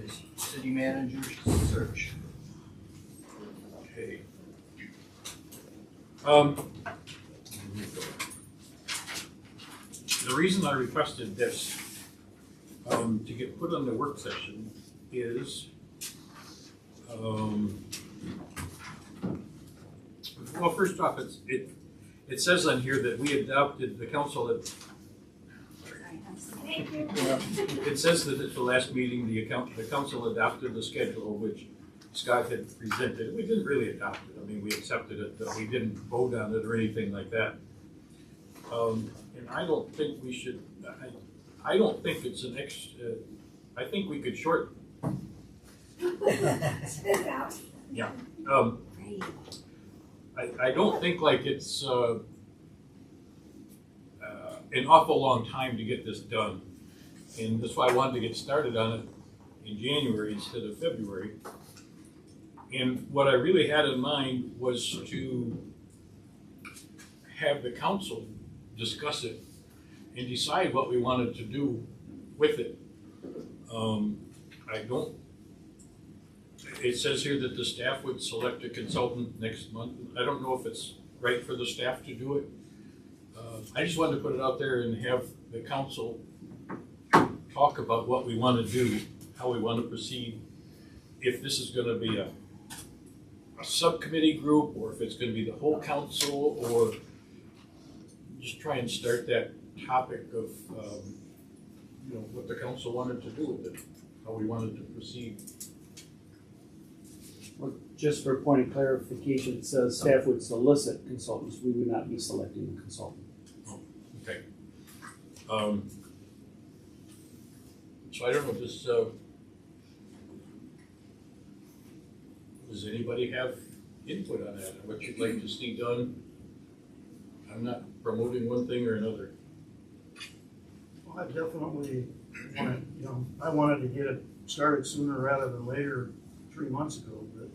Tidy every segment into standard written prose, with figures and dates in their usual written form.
is city manager's search. Okay. The reason I requested this to get put on the work session is well, first off, it says on here that we adopted, the council had, it says that at the last meeting the council adopted the schedule which Scott had presented. We didn't really adopt it. I mean, we accepted it, but we didn't vote on it or anything like that. And I don't think we should. I don't think it's an extra. I think we could short. Yeah. I don't think like it's an awful long time to get this done, and that's why I wanted to get started on it in January instead of February. And what I really had in mind was to have the council discuss it and decide what we wanted to do with it. It says here that the staff would select a consultant next month. I don't know if it's right for the staff to do it. I just wanted to put it out there and have the council talk about what we want to do, how we want to proceed, if this is going to be a subcommittee group, or if it's going to be the whole council, or just try and start that topic of what the council wanted to do with it, how we wanted to proceed. Well, just for point of clarification, it says staff would solicit consultants. We would not be selecting the consultant. Oh, okay. So I don't know if this, does anybody have input on that, what you'd like to see done? I'm not promoting one thing or another. Well, I definitely wanted, I wanted to get it started sooner rather than later, 3 months ago, but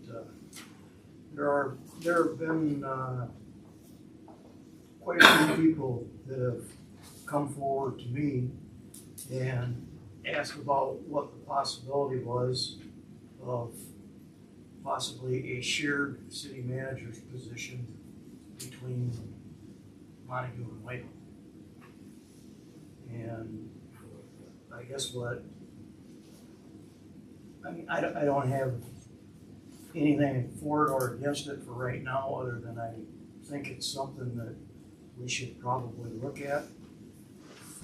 there have been quite a few people that have come forward to me and asked about what the possibility was of possibly a shared city manager's position between Montague and Whitehall. And I guess I don't have anything for it or against it for right now, other than I think it's something that we should probably look at.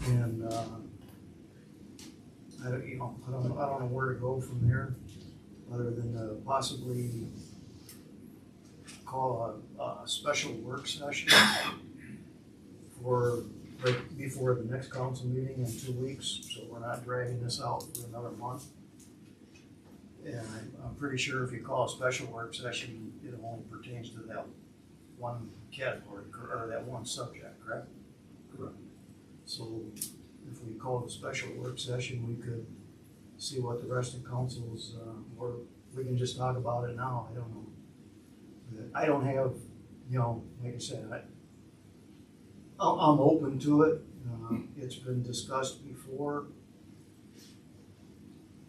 And I don't know where to go from there, other than possibly call a special work session for right before the next council meeting in 2 weeks, so we're not dragging this out for another month. And I'm pretty sure if you call a special work session, it only pertains to that one category, or that one subject, correct? Correct. So if we call it a special work session, we could see what the rest of council's, or we can just talk about it now, I don't know. I don't have, like I said, I'm open to it. It's been discussed before.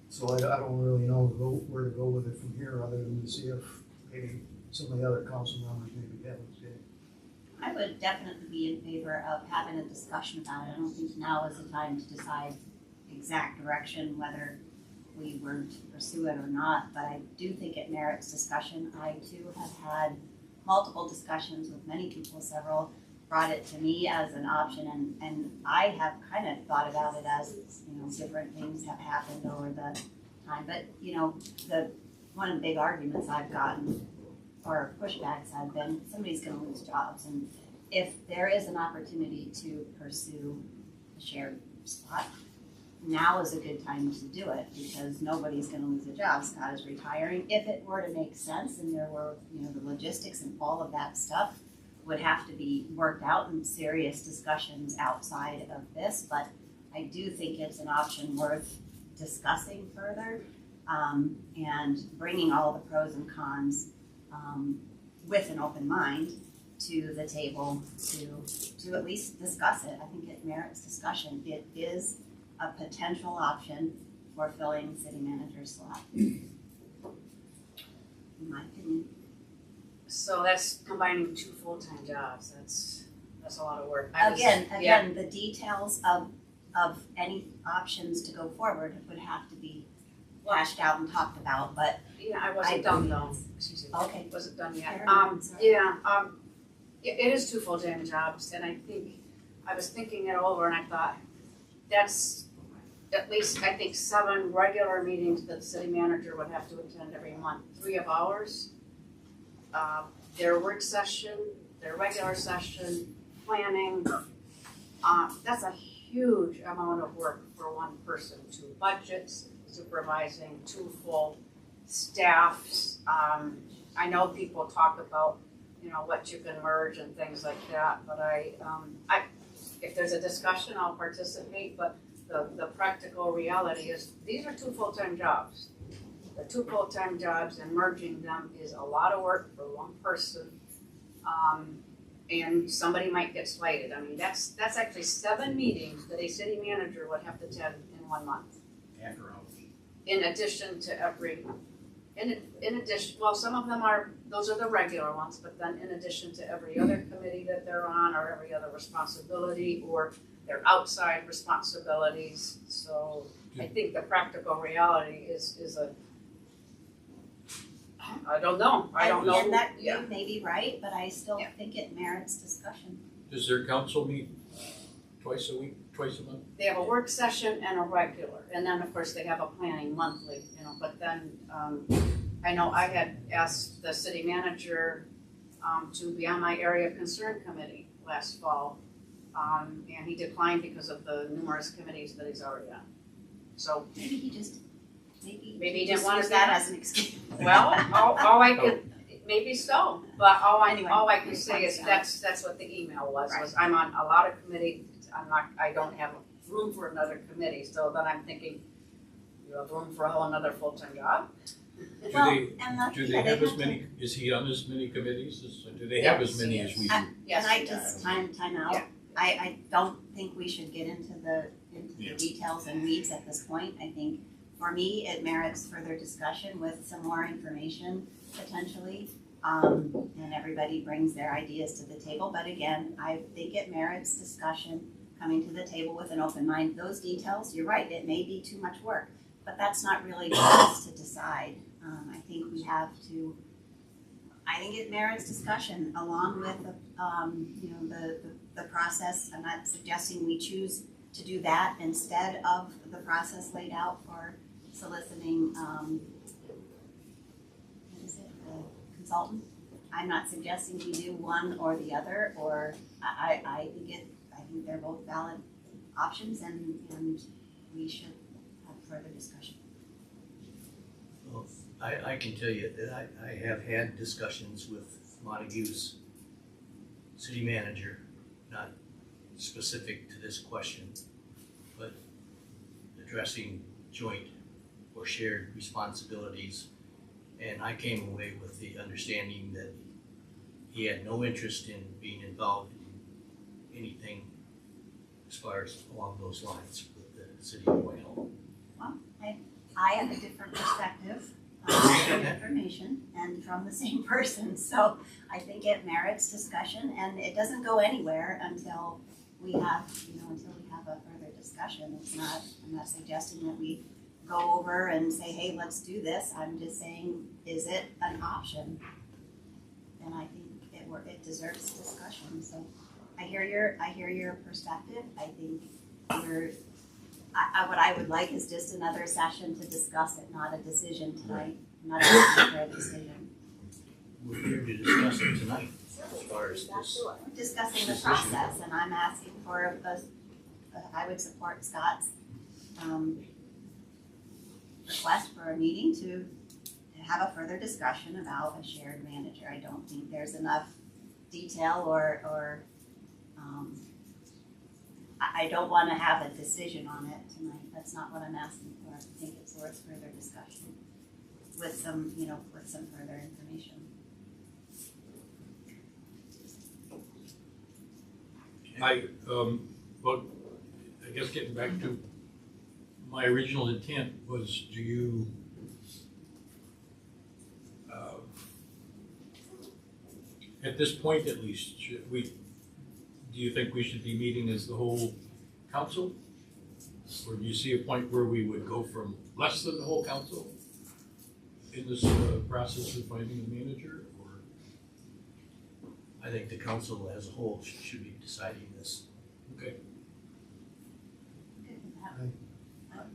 So I don't really know where to go with it from here, other than to see if maybe some of the other council members maybe have a say. I would definitely be in favor of having a discussion about it. I don't think now is the time to decide exact direction, whether we were to pursue it or not, but I do think it merits discussion. I too have had multiple discussions with many people, several brought it to me as an option, and I have kind of thought about it as, different things have happened over the time. But, one of the big arguments I've gotten, or pushbacks have been, somebody's going to lose jobs. And if there is an opportunity to pursue a shared spot, now is a good time to do it, because nobody's going to lose a job. Scott is retiring. If it were to make sense, and there were, the logistics and all of that stuff would have to be worked out in serious discussions outside of this, but I do think it's an option worth discussing further, and bringing all the pros and cons with an open mind to the table to at least discuss it. I think it merits discussion. It is a potential option for filling city manager's slot. In my opinion. So that's combining 2 full-time jobs, that's a lot of work. Yeah. Again, the details of any options to go forward would have to be hashed out and talked about, but Yeah, I wasn't done though, excuse me. okay. Wasn't done yet. Fair enough, sorry. It is 2 full-time jobs, and I was thinking it over and I thought, that's at least, I think, 7 regular meetings that the city manager would have to attend every month, 3 of ours. Their work session, their regular session, planning, that's a huge amount of work for one person, 2 budgets, supervising, 2 full staffs. I know people talk about, what you can merge and things like that, but if there's a discussion, I'll participate, but the practical reality is, these are 2 full-time jobs. The 2 full-time jobs, and merging them is a lot of work for one person. And somebody might get slighted. I mean, that's actually 7 meetings that a city manager would have to attend in 1 month. After hours. In addition to in addition, well, some of them those are the regular ones, but then in addition to every other committee that they're on, or every other responsibility, or their outside responsibilities. So I think the practical reality is I don't know. And that Yeah. you may be right, but I still Yeah. think it merits discussion. Does their council meet twice a week, twice a month? They have a work session and a regular, and then of course they have a planning monthly, but then, I know I had asked the city manager, to be on my area of concern committee last fall. And he declined because of the numerous committees that he's already on. So, Maybe he Maybe he didn't just wanna used be that on- as an excuse. well, all I could, maybe so, but all Anyway, I can say is response that's what the email was Right. I'm on a lot of committees, I don't have room for another committee, so then I'm thinking, you have room for a whole another full-time job? Well, Do they have as many, is he on as many committees? Do they have as Yes, many he as is. we do? Yes, Can I he just does. time out? Yeah. I don't think we should get into the Yeah. details and weeds at this point. I think for me, it merits further discussion with some more information potentially. And everybody brings their ideas to the table, but again, I think it merits discussion, coming to the table with an open mind. Those details, you're right, it may be too much work, but that's not really for us to decide. I think we have to, I think it merits discussion along with the process. I'm not suggesting we choose to do that instead of the process laid out for soliciting, the consultant. I'm not suggesting we do one or the other, or I think they're both valid options, and we should have further discussion. Well, I can tell you that I have had discussions with Montague's city manager, not specific to this question, but addressing joint or shared responsibilities. And I came away with the understanding that he had no interest in being involved in anything as far as along those lines with the City of Whitehall. I have a different perspective, different information, and from the same person, so I think it merits discussion, and it doesn't go anywhere until we have, a further discussion. I'm not suggesting that we go over and say, hey, let's do this. I'm just saying, is it an option? And I think it deserves discussion. So I hear your perspective. I think what I would like is just another session to discuss it, not a decision tonight. I'm not asking for a decision. We're here to discuss it tonight as far as this. We're discussing the process, and I'm asking for I would support Scott's request for a meeting to have a further discussion about a shared manager. I don't think there's enough detail or I don't want to have a decision on it tonight. That's not what I'm asking for. I think it's worth further discussion with some further information. Well, I guess getting back to my original intent was, do you, at this point at least, do you think we should be meeting as the whole council? Or do you see a point where we would go from less than the whole council in this process of finding a manager? Or I think the council as a whole should be deciding this. okay,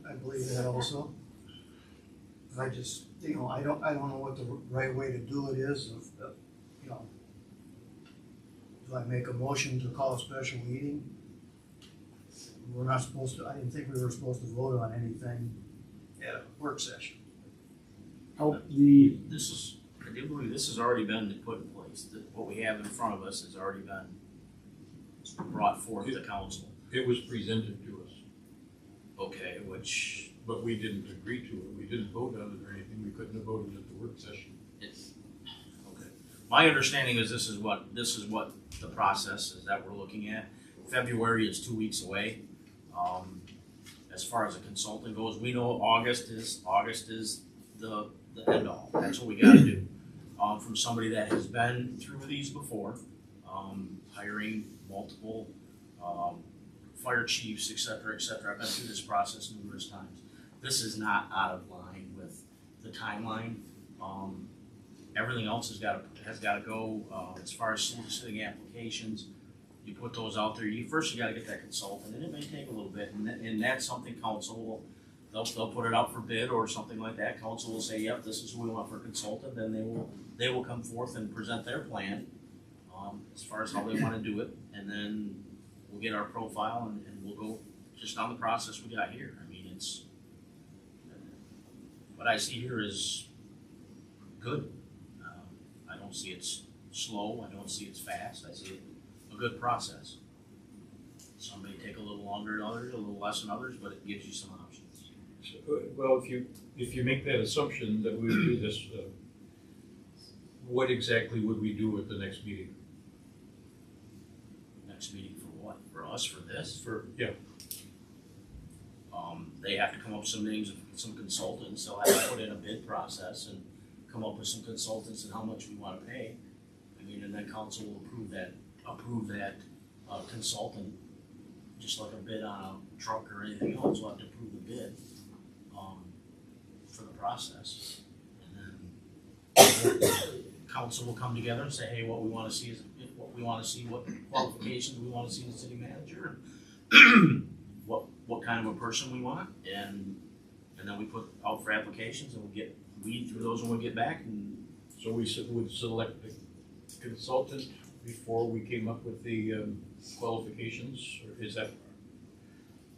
I believe that also. I just, I don't know what the right way to do it is, you know. Do I make a motion to call a special meeting? We're not supposed to, I didn't think we were supposed to vote on anything at a work session. This is, I do believe this has already been put in place, that what we have in front of us has already been brought forth to council. it was presented to us, Okay, which but we didn't agree to it. We didn't vote on it or anything. We couldn't have voted at the work session. it's, okay. My understanding is this is what the process is that we're looking at. February is 2 weeks away. As far as a consultant goes, we know August is the end all. That's what we gotta do. From somebody that has been through these before, hiring multiple fire chiefs, et cetera, et cetera. I've been through this process numerous times. This is not out of line with the timeline. Everything else has gotta go, as far as soliciting applications. You put those out there, you gotta get that consultant, and it may take a little bit, and that's something council will, they'll put it out for bid or something like that. Council will say, yep, this is who we want for a consultant, then they will come forth and present their plan, as far as how they wanna do it, and then we'll get our profile and we'll go just on the process we got here. I mean, what I see here is good. I don't see it's slow, I don't see it's fast, I see it a good process. Some may take a little longer than others, a little less than others, but it gives you some options. So, well, if you make that assumption that we would do this, what exactly would we do at the next meeting? Next meeting for what? For us, for this? Yeah. They have to come up with some names of some consultants, they'll have to put in a bid process and come up with some consultants and how much we wanna pay. I mean, and then council will approve that consultant, just like a bid on a truck or anything else, we'll have to approve the bid, for the process. And then council will come together and say, hey, what we wanna see is, what qualifications we wanna see in the city manager, and what kind of a person we want, and then we put out for applications, and we'd weed through those when we get back, and So we would select the consultant before we came up with the qualifications, or is that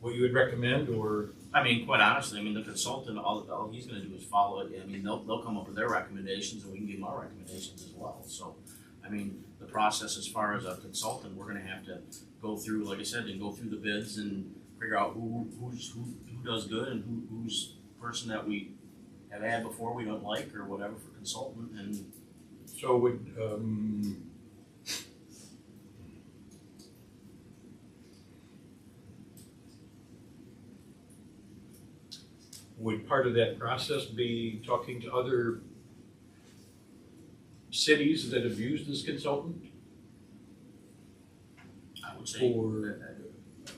what you would recommend, or? I mean, quite honestly, I mean, the consultant, all he's gonna do is follow it. I mean, they'll come up with their recommendations and we can give them our recommendations as well. So, I mean, the process as far as a consultant, we're gonna have to go through, like I said, and go through the bids and figure out who does good and who's person that we have had before we don't like or whatever for consultant, and So would part of that process be talking to other cities that have used this consultant? I would say, Or,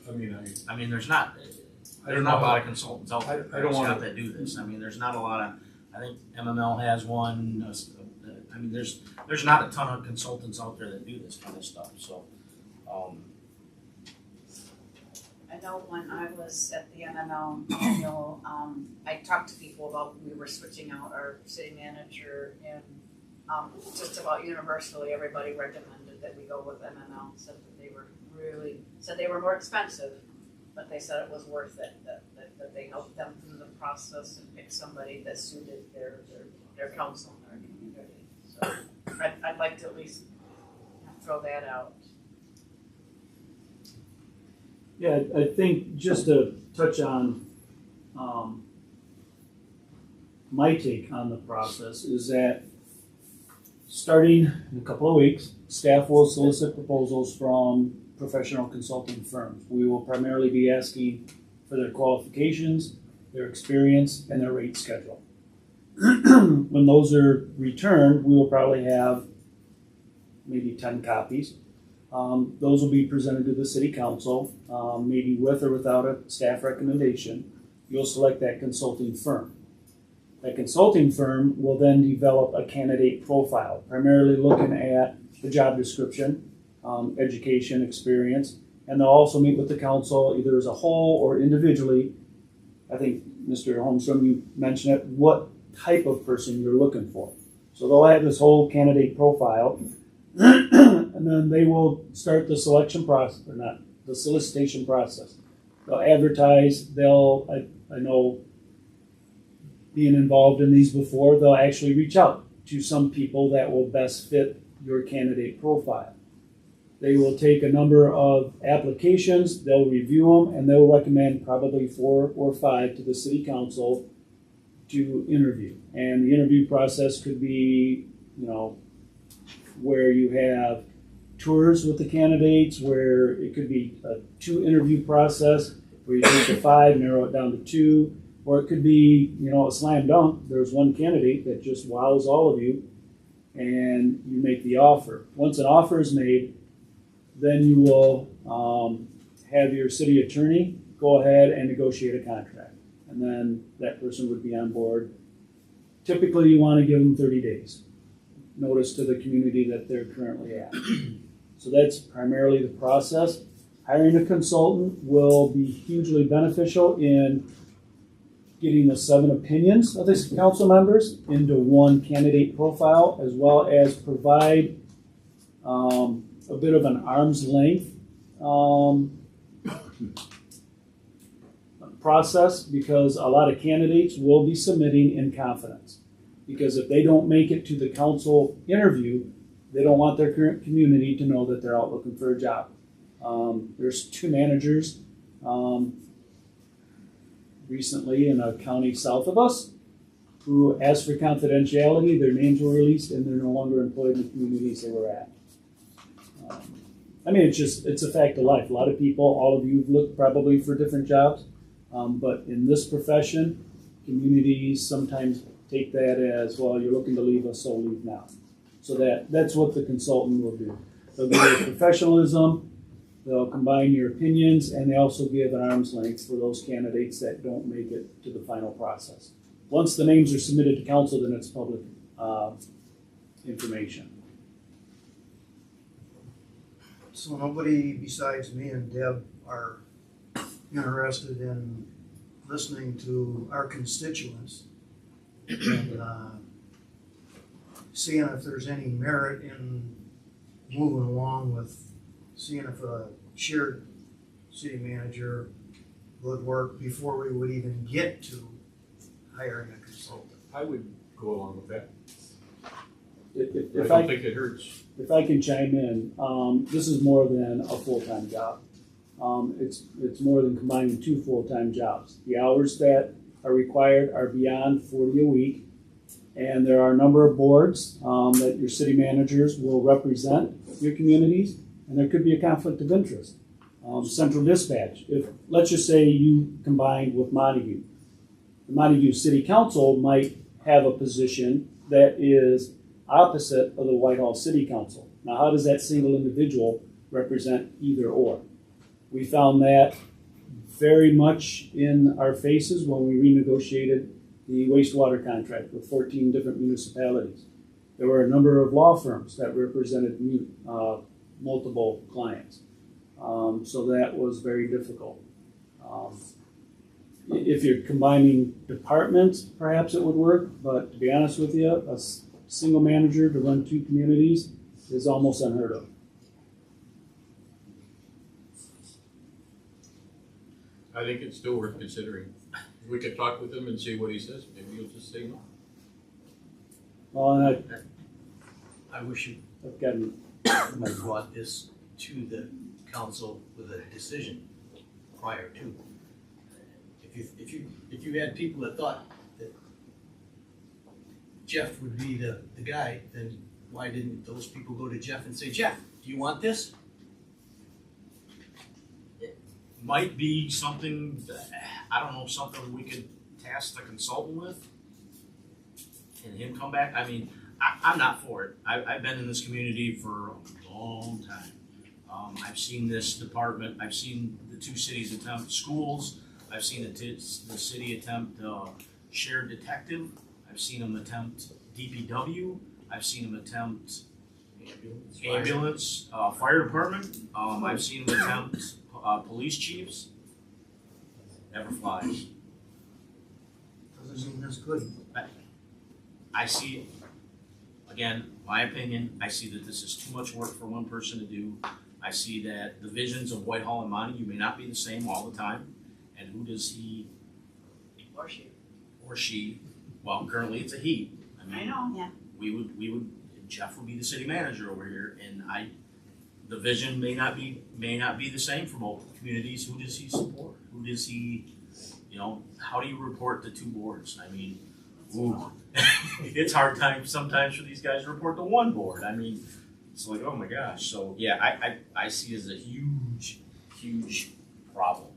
I mean, there's not I don't not know a lot how, of consultants out there. I don't wanna- that do this. I mean, there's not a lot of. I think MML has one. I mean, there's not a ton of consultants out there that do this kind of stuff. So, I know when I was at the MML annual, I talked to people about, we were switching out our city manager, and just about universally, everybody recommended that we go with MML, said that they were more expensive, but they said it was worth it, that they helped them through the process and pick somebody that suited their council and their community. So I'd like to at least throw that out. Yeah, I think just to touch on, my take on the process is that starting in a couple of weeks, staff will solicit proposals from professional consulting firms. We will primarily be asking for their qualifications their experience, and their rate schedule. When those are returned, we will probably have maybe 10 copies. Those will be presented to the city council, maybe with or without a staff recommendation. You'll select that consulting firm. That consulting firm will then develop a candidate profile, primarily looking at the job description, education, experience, and they'll also meet with the council either as a whole or individually. I think, Mr. Holmstrom, you mentioned it, what type of person you're looking for. So they'll have this whole candidate profile, and then they will start the selection process, or not, the solicitation process. They'll advertise, I know, being involved in these before, they'll actually reach out to some people that will best fit your candidate profile. They will take a number of applications, they'll review them, and they'll recommend probably 4 or 5 to the city council to interview. And the interview process could be, where you have tours with the candidates, where it could be a 2-interview process, where you take the 5, narrow it down to 2, or it could be, a slam dunk. There's one candidate that just wows all of you, and you make the offer. Once an offer is made, then you will have your city attorney go ahead and negotiate a contract. And then that person would be on board. Typically, you want to give them 30 days notice to the community that they're currently at. So that's primarily the process. Hiring a consultant will be hugely beneficial in getting the 7 opinions of the council members into one candidate profile, as well as provide a bit of an arm's length process, because a lot of candidates will be submitting in confidence. Because if they don't make it to the council interview, they don't want their current community to know that they're out looking for a job. There's 2 managers recently in a county south of us who asked for confidentiality. Their names were released, and they're no longer employed in the communities they were at. It's a fact of life. A lot of people, all of you have looked probably for different jobs, but in this profession, communities sometimes take that as, well, you're looking to leave us, so leave now. So that's what the consultant will do. They'll give you professionalism, they'll combine your opinions, and they also give an arm's length for those candidates that don't make it to the final process. Once the names are submitted to council, then it's public information. So nobody besides me and Deb are interested in listening to our constituents and seeing if there's any merit in moving along with seeing if a shared city manager would work before we would even get to hiring a consultant. I would go along with that. If I I don't think it hurts. If I can chime in, this is more than a full-time job. It's more than combining 2 full-time jobs. The hours that are required are beyond 40 a week, and there are a number of boards that your city managers will represent your communities, and there could be a conflict of interest. Central dispatch, let's just say you combined with Montague. The Montague City Council might have a position that is opposite of the Whitehall City Council. Now, how does that single individual represent either or? We found that very much in our faces when we renegotiated the wastewater contract with 14 different municipalities. There were a number of law firms that represented multiple clients. So that was very difficult. If you're combining departments, perhaps it would work, but to be honest with you, a single manager to run 2 communities is almost unheard of. I think it's still worth considering. We could talk with him and see what he says. Maybe he'll just say no. Well, and I wish I've gotten, I brought this to the council with a decision prior to. If you had people that thought that Jeff would be the guy, then why didn't those people go to Jeff and say, Jeff, do you want this? Might be something, I don't know, something we could task the consultant with and him come back, I mean, I'm not for it. I've been in this community for a long time. I've seen this department, I've seen the two cities attempt schools, I've seen the city attempt shared detective, I've seen them attempt DPW, I've seen them attempt ambulance, fire department, I've seen them attempt police chiefs. Never flies. Doesn't mean that's good. I see, again, my opinion, I see that this is too much work for one person to do. I see that the visions of Whitehall and Montague may not be the same all the time. And who does he or she, well, currently it's a he. I know. Yeah. We would, Jeff would be the city manager over here, and the vision may not be the same for both communities. Who does he support? Who does he, how do you report the two boards? I mean, ooh, it's hard time sometimes for these guys to report to one board. I mean, it's like, oh my gosh. So yeah, I see it as a huge problem.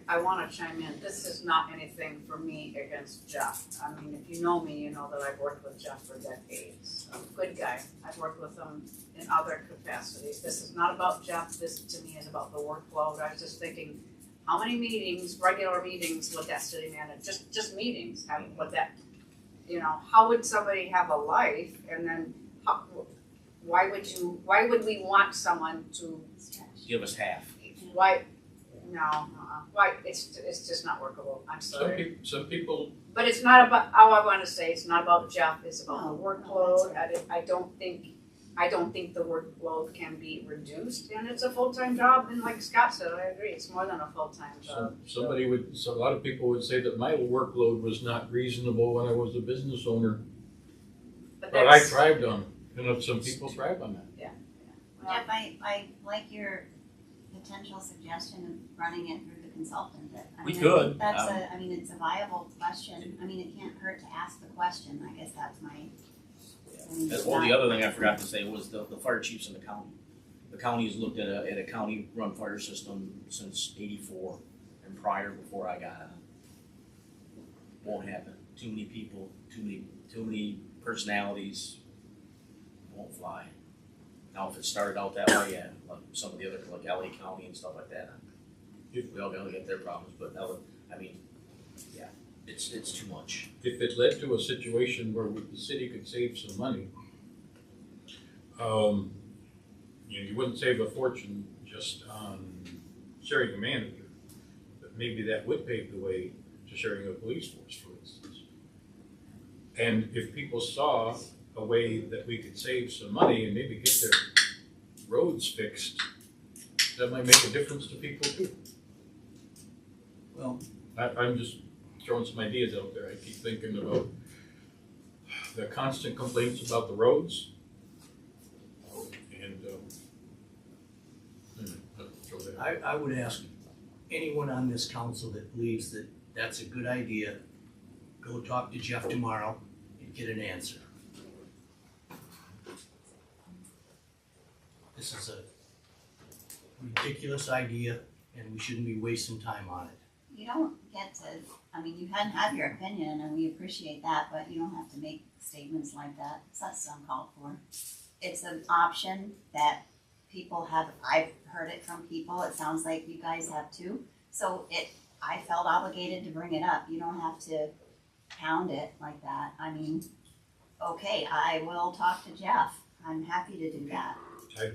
I wanna chime in, this is not anything for me against Jeff. I mean, if you know me, you know that I've worked with Jeff for decades. Good guy, I've worked with him in other capacities. This is not about Jeff, this to me is about the workload. I was just thinking, how many meetings, regular meetings would that city manager, just meetings, how would somebody have a life and then, why would we want someone to, Give us half. why, no, why, it's just not workable, I'm sorry. Some people, But it's not about, all I wanna say, it's not about Jeff, it's about the workload, I don't think the workload can be reduced, and it's a full-time job, and like Scott said, I agree, it's more than a full-time job. a lot of people would say that my workload was not reasonable when I was a business owner, But but I that's, thrived on it. Some people thrive on that. well, Jeff, I like your potential suggestion of running it through the consultant. I We mean, could, I think that's it's a viable question. I mean, it can't hurt to ask the question. I guess that's my. Well, the other thing I forgot to say was the fire chiefs in the county. The county has looked at a county-run fire system since '84 and prior, before I got on. Won't happen. Too many people, too many personalities. Won't fly. Now, if it started out that way, yeah, like some of the other, like LA County and stuff like that, we all gotta get their problems. But I mean, yeah, it's too much. If it led to a situation where the city could save some money, you wouldn't save a fortune just on sharing a manager, but maybe that would pave the way to sharing a police force, for instance. And if people saw a way that we could save some money and maybe get their roads fixed, that might make a difference to people too. Well, I'm just throwing some ideas out there. I keep thinking about the constant complaints about the roads. And I'll throw that. I would ask anyone on this council that believes that that's a good idea, go talk to Jeff tomorrow and get an answer. This is a ridiculous idea and we shouldn't be wasting time on it. You don't get to. I mean, you can have your opinion, and we appreciate that, but you don't have to make statements like that. That's uncalled for. It's an option that people have. I've heard it from people. It sounds like you guys have too. So I felt obligated to bring it up. You don't have to pound it like that. I mean, okay, I will talk to Jeff. I'm happy to do that.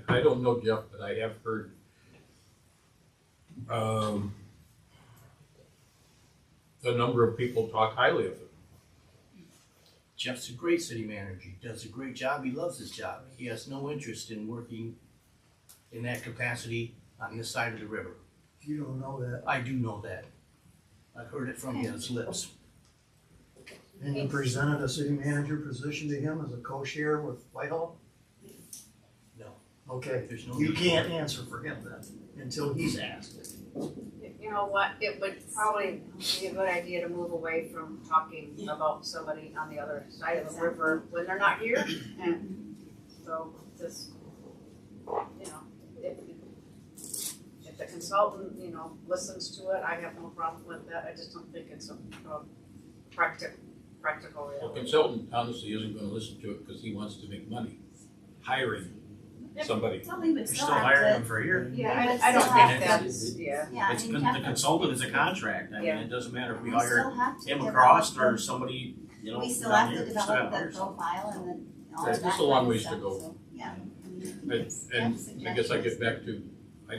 I don't know Jeff, but I have heard a number of people talk highly of him. Jeff's a great city manager. He does a great job. He loves his job. He has no interest in working in that capacity on this side of the river. You don't know that. I do know that. I've heard it from his lips. And you presented a city manager position to him as a co-chair with Whitehall? No. Okay, There's no you need. can't answer for him then, until he's asked. you know what, it would probably be a good idea to move away from talking about somebody on the other side of the river when they're not here, and so just, if if the consultant, you know, listens to it, I have no problem with that, I just don't think it's a practical Well, reality. consultant honestly isn't gonna listen to it because he wants to make money hiring somebody. So we would You're still still have hiring to, them for a year. Yeah, We would I don't still think have to- that's, yeah. yeah, I It's, mean, the definitely. consultant is a contract, I mean, Yeah. it doesn't matter if we We hire still have to him develop across the- or somebody, you know, We still down have here, to we still gotta develop hire the someone. profile and then all Right, of that there's a long kind of ways to stuff, go. so, yeah. I mean, And, it's- and yeah, I guess I get back to, I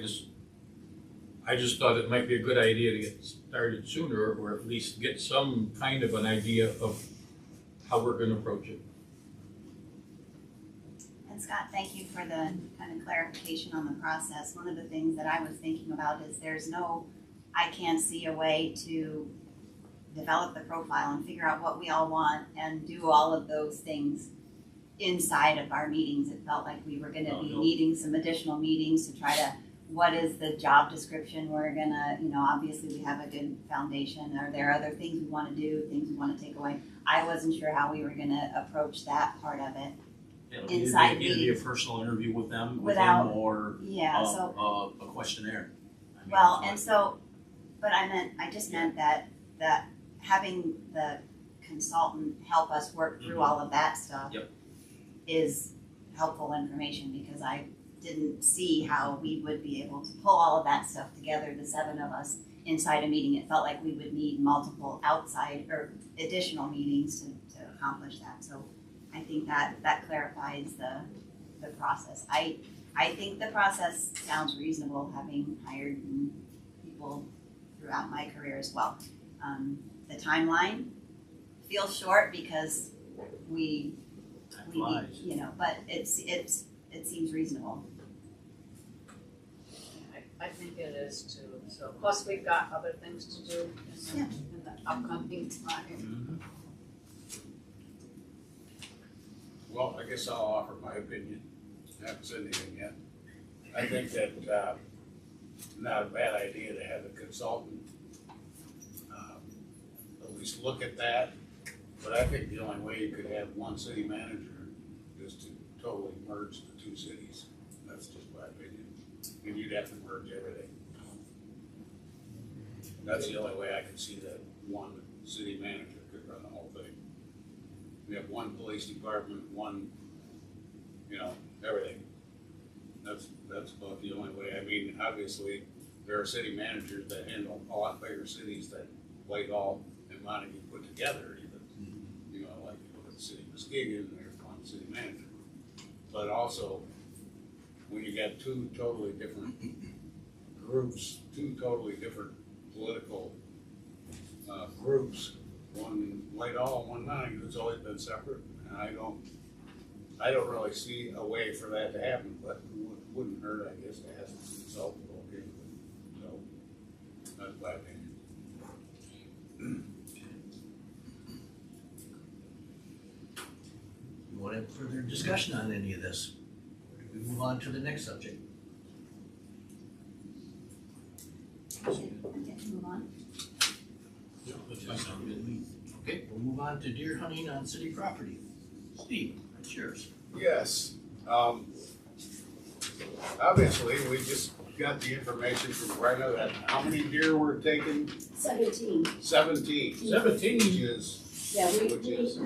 just thought it might be a good idea to get started sooner, or at least get some kind of an idea of how we're gonna approach it. And Scott, thank you for the kind of clarification on the process. One of the things that I was thinking about is I can't see a way to develop the profile and figure out what we all want and do all of those things inside of our meetings. It felt like we were gonna Oh, be no. needing some additional meetings to try to, what is the job description we're gonna, obviously we have a good foundation. Are there other things we wanna do, things we wanna take away? I wasn't sure how we were gonna approach that part of it. It'll inside either be a meetings. personal interview with them, Without- or Yeah, so. a questionnaire. I mean, Well, it's and so, but I just meant that having the consultant help us work through all of that stuff Yep. is helpful information, because I didn't see how we would be able to pull all of that stuff together, the 7 of us, inside a meeting. It felt like we would need multiple outside or additional meetings to accomplish that. So I think that clarifies the process. I think the process sounds reasonable, having hired people throughout my career as well. The timeline feels short because we time need, flies. but it seems reasonable. I think it is too, so, plus we've got other things to do in the upcoming time. Mhm. Well, I guess I'll offer my opinion. I haven't said anything yet. I think that, not a bad idea to have a consultant, at least look at that. But I think the only way you could have one city manager is to totally merge the 2 cities. That's just my opinion. And you'd have to merge everything. That's the only way I can see that one city manager could run the whole thing. We have one police department, one, everything. That's about the only way. I mean, obviously, there are city managers that handle a lot bigger cities that Whitehall and Montague put together even. Like you look at the city of Muskegon, there's one city manager. But also, when you got 2 totally different groups, 2 totally different political groups, one Whitehall, one Montague, it's always been separate, and I don't really see a way for that to happen, but it wouldn't hurt, I guess, to ask the consultant, okay, so, that's my opinion. You want to have further discussion on any of this? Or do we move on to the next subject? I get to move on. Yeah, that sounds good to me. Okay, we'll move on to deer hunting on city property. Steve, that's yours. Yes, obviously, we just got the information from Brenna that how many deer were taken? 17. 17. 17. Which is, Yeah, we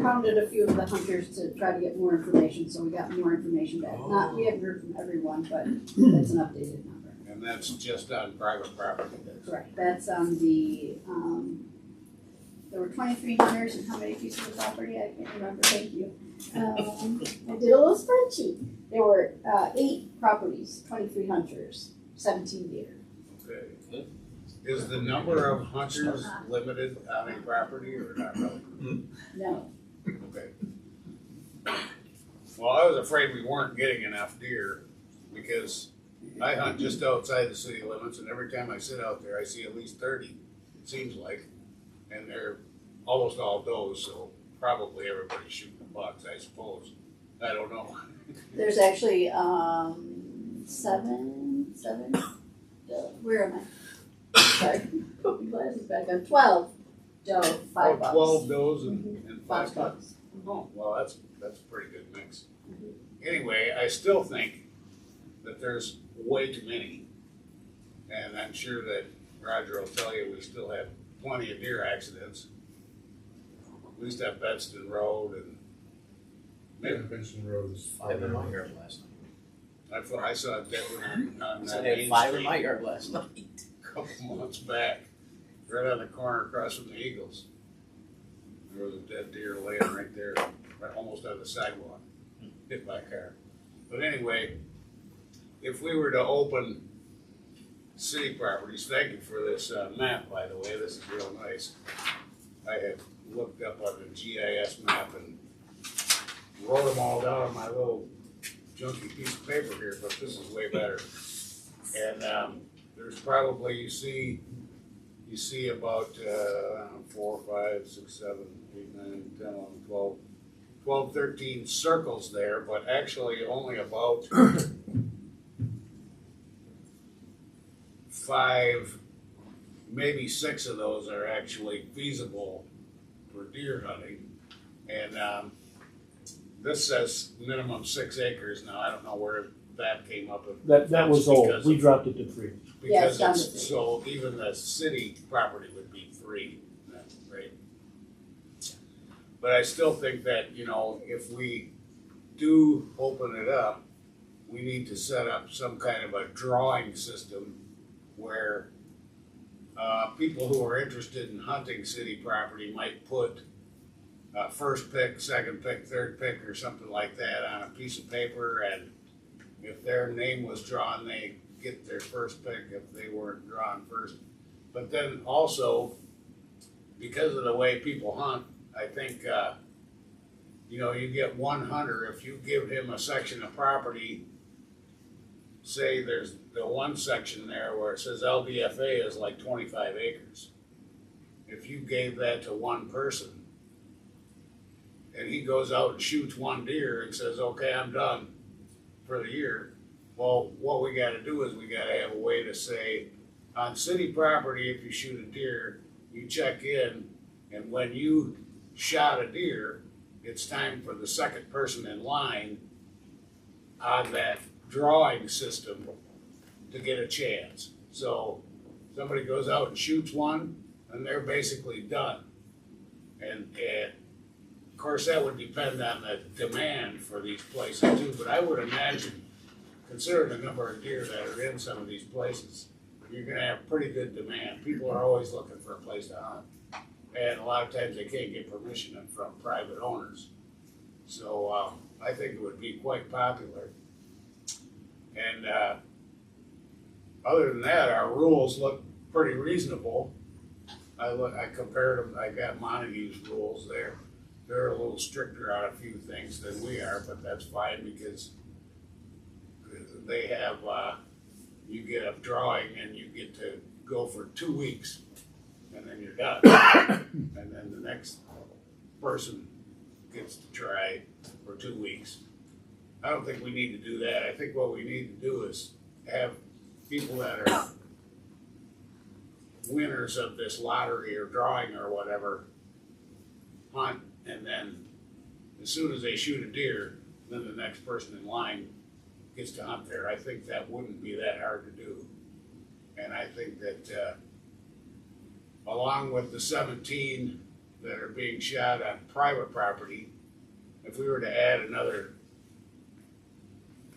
hounded a few of the hunters to try to get more information, so we got more information back. Not, we haven't heard from everyone, but that's an updated number. and that's just on private property. Correct, that's on the, there were 23 hunters and how many pieces of property, I can't remember, thank you. I did a little spreadsheet. There were 8 properties, 23 hunters, 17 deer. Okay. Is the number of hunters limited on a property or not really? No, Okay. Well, I was afraid we weren't getting enough deer because I hunt just outside the city limits, and every time I sit out there, I see at least 30, it seems like. And they're almost all does, so probably everybody's shooting bucks, I suppose. I don't know. there's actually 7, where am I? Sorry, put my glasses back on. 12 doe, 5 bucks. 12 does and 5 5 bucks. bucks. Oh, well, that's a pretty good mix. Anyway, I still think that there's way too many. And I'm sure that Roger will tell you we still have plenty of deer accidents. We used to have Betston Road and Yeah, Benson Road is. 5 in my yard last night. I saw a dead one on So that I had Main 5 in my Street yard last night. a couple months back, right on the corner across from the Eagles. There was a dead deer laying right there, right almost on the sidewalk, hit by a car. But anyway, if we were to open city properties, thank you for this map, by the way, this is real nice. I have looked up on the GIS map and wrote them all down on my little junky piece of paper here, but this is way better. And there's probably, you see about 4, 5, 6, 7, 8, 9, 10, 11, 12, 13 circles there, but actually only about 5, maybe 6 of those are actually feasible for deer hunting. And this says minimum 6 acres. Now, I don't know where that came up with. That was old, we dropped it to 3. Yeah, it's Because down to it's, 3. so even the city property would be 3, right? But I still think that, you know, if we do open it up, we need to set up some kind of a drawing system where people who are interested in hunting city property might put first pick, second pick, third pick, or something like that on a piece of paper, and if their name was drawn, they get their first pick if they weren't drawn first. But then also, because of the way people hunt, I think, you know, you get one hunter, if you give him a section of property, say there's the one section there where it says LDFA is like 25 acres. If you gave that to one person, and he goes out and shoots one deer and says, okay, I'm done for the year. Well, what we gotta do is we gotta have a way to say, on city property, if you shoot a deer, you check in, and when you shot a deer, it's time for the second person in line on that drawing system to get a chance. So somebody goes out and shoots one, and they're basically done. And of course, that would depend on the demand for these places too, but I would imagine, considering the number of deer that are in some of these places, you're gonna have pretty good demand. People are always looking for a place to hunt. And a lot of times they can't get permission from private owners. So I think it would be quite popular. And other than that, our rules look pretty reasonable. I compared them, I got Montague's rules there. They're a little stricter on a few things than we are, but that's fine because they have, you get a drawing and you get to go for 2 weeks and then you're done. And then the next person gets to try for 2 weeks. I don't think we need to do that. I think what we need to do is have people that are winners of this lottery or drawing or whatever hunt, and then as soon as they shoot a deer, then the next person in line gets to hunt there. I think that wouldn't be that hard to do. And I think that along with the 17 that are being shot on private property, if we were to add another,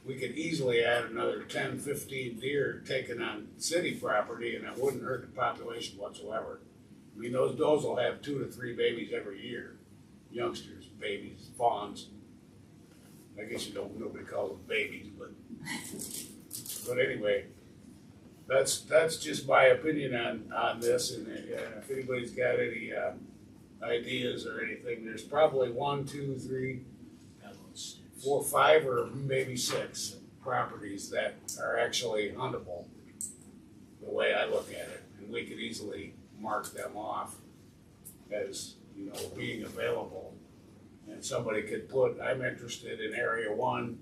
we could easily add another 10, 15 deer taken on city property, and it wouldn't hurt the population whatsoever. I mean, those does will have 2 to 3 babies every year. Youngsters, babies, fawns. I guess nobody calls them babies, but anyway, that's just my opinion on this. And if anybody's got any ideas or anything, there's probably 1, 2, 3, 4, 5, or maybe 6 properties that are actually huntable, the way I look at it, and we could easily mark them off as, you know, being available. And somebody could put, I'm interested in area 1,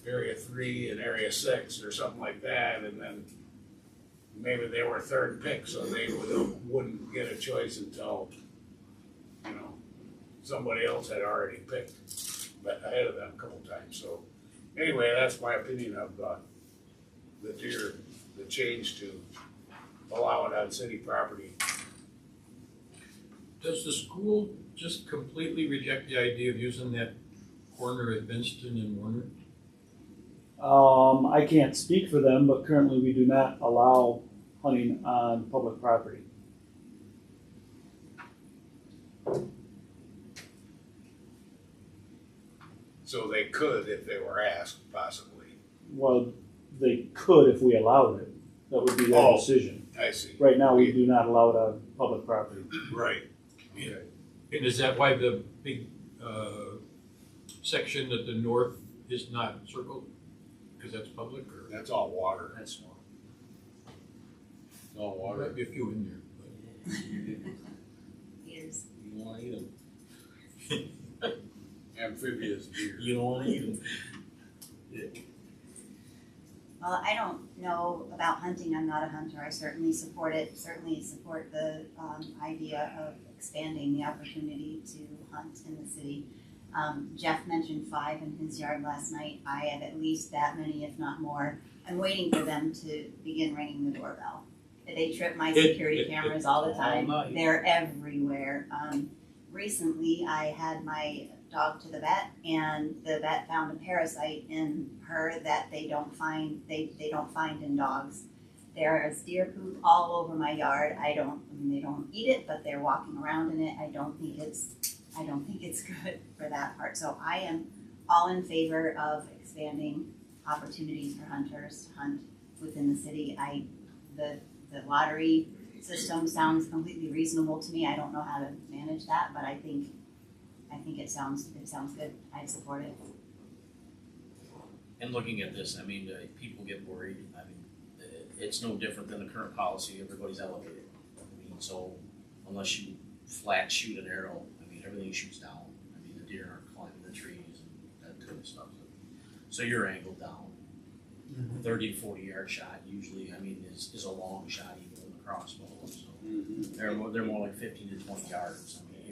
area 3, and area 6, or something like that, and then maybe they were third pick, so they wouldn't get a choice until, you know, somebody else had already picked ahead of them a couple times. So anyway, that's my opinion of the the change to allow it on city property. Does the school just completely reject the idea of using that corner at Vinston and Warner? I can't speak for them, but currently we do not allow hunting on public property. So they could if they were asked, possibly. Well, they could if we allowed it. That would be their Oh. decision. I see. Right now, we do not allow it on public property. Right. And is that why the big section at the north is not circled? Because that's public, or That's all water. That's one. It's all there water. might be a few in there. Years. You don't wanna eat them. Amphibious deer. You don't wanna eat them. Well, I don't know about hunting, I'm not a hunter, I certainly support it, certainly support the idea of expanding the opportunity to hunt in the city. Jeff mentioned 5 in his yard last night, I have at least that many, if not more. I'm waiting for them to begin ringing the doorbell. They trip my security cameras all the time, all night. they're everywhere. Recently, I had my dog to the vet, and the vet found a parasite in her that they don't find in dogs. There is deer poop all over my yard. They don't eat it, but they're walking around in it. I don't think it's good for that part. So I am all in favor of expanding opportunities for hunters to hunt within the city. The lottery system sounds completely reasonable to me. I don't know how to manage that, but I think it sounds good. I support it. And looking at this, I mean, people get worried. I mean, it's no different than the current policy. Everybody's elevated. I mean, so unless you flat shoot an arrow, I mean, everything shoots down. I mean, the deer aren't climbing the trees and that kind of stuff. So you're angled down. 30 to 40 yard shot usually, I mean, is a long shot even with a crossbow. So Mhm. they're more like 15 to 20 yards. I mean,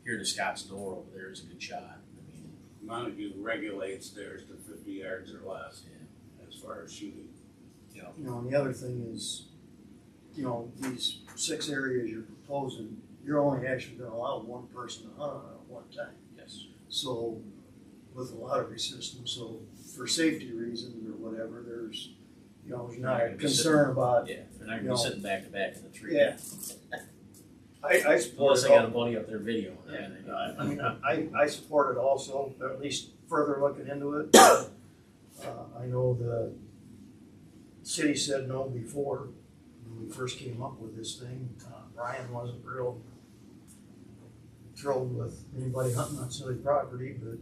here to Scott's door over there is a good shot. I mean, Montague regulates theirs to 50 yards or less yeah. as far as shooting. You know, and the other thing is, you know, these 6 areas you're proposing, you're only actually gonna allow one person to hunt on it at one time. Yes. So, with the lottery system, so for safety reasons or whatever, there's, you know, there's not a concern about, Yeah, they're not gonna No. be sitting back to back in the tree. yeah. I support Unless it they got a all. bunny up there video. Yeah, Then I mean, I support it also, at least further looking into it. I know the city said no before, when we first came up with this thing. Brian wasn't real thrilled with anybody hunting on city property, but,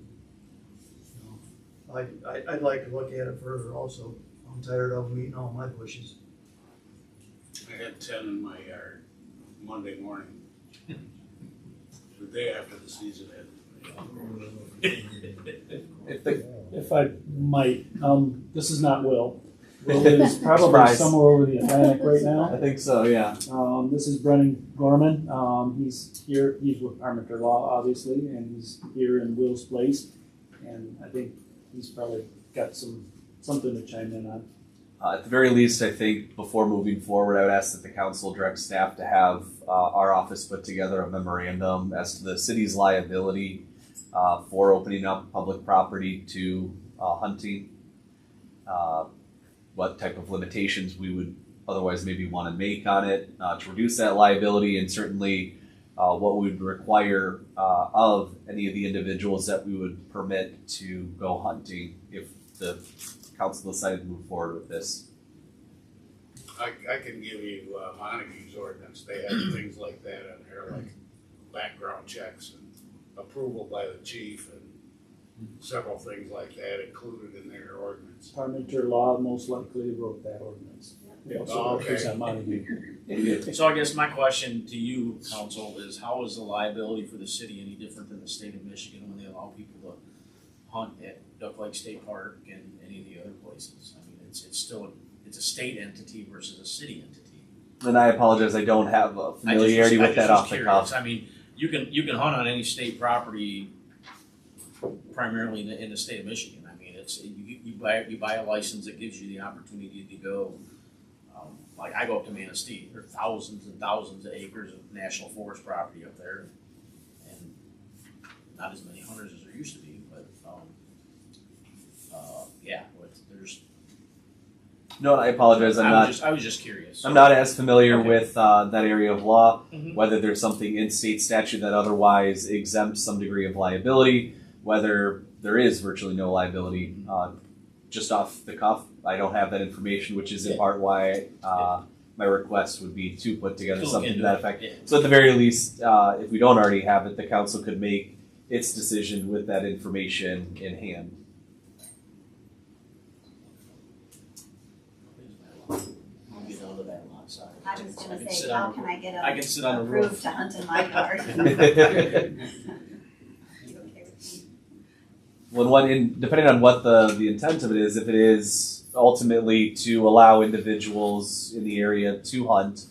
you know, I'd like to look at it further also. I'm tired of them eating all my bushes. I had 10 in my yard Monday morning, the day after the season ended. If I might, this is not Will. Will is probably Surprise. somewhere over the Atlantic right now. I think so, yeah. This is Brennan Gorman. He's here, he's with Parmenter Law, obviously, and he's here in Will's place. And I think he's probably got something to chime in on. At the very least, I think before moving forward, I would ask that the council direct staff to have our office put together a memorandum as to the city's liability for opening up public property to hunting. What type of limitations we would otherwise maybe want to make on it to reduce that liability, and certainly what we would require of any of the individuals that we would permit to go hunting if the council decided to move forward with this. I can give you Montague's ordinance. They have things like that on there, like background checks and approval by the chief and several things like that included in their ordinance. Parmenter Law most likely wrote that ordinance. They also Oh, okay. represent Montague. So I guess my question to you, council, is how is the liability for the city any different than the state of Michigan when they allow people to hunt at Duck Lake State Park and any of the other places? I mean, it's still a state entity versus a city entity. And I apologize, I don't have a familiarity with that off the cuff. I mean, you can hunt on any state property, primarily in the state of Michigan. I mean, you buy a license that gives you the opportunity to go like I go up to Manistee, there are thousands and thousands of acres of national forest property up there. And not as many hunters as there used to be, but, yeah, but there's, No, I apologize. I was just curious. I'm not as familiar Okay. with that area of law. Mhm. Whether there's something in state statute that otherwise exempts some degree of liability, whether there is virtually no liability. Just off the cuff, I don't have that information, which is in part why my request would be to put together To look something to into that it, effect. yeah. So at the very least, if we don't already have it, the council could make its decision with that information in hand. We'll get onto that lot size. I was gonna can say, sit how on can I get I can sit on a approved roof. to hunt in my yard? Depending on what the intent of it is, if it is ultimately to allow individuals in the area to hunt,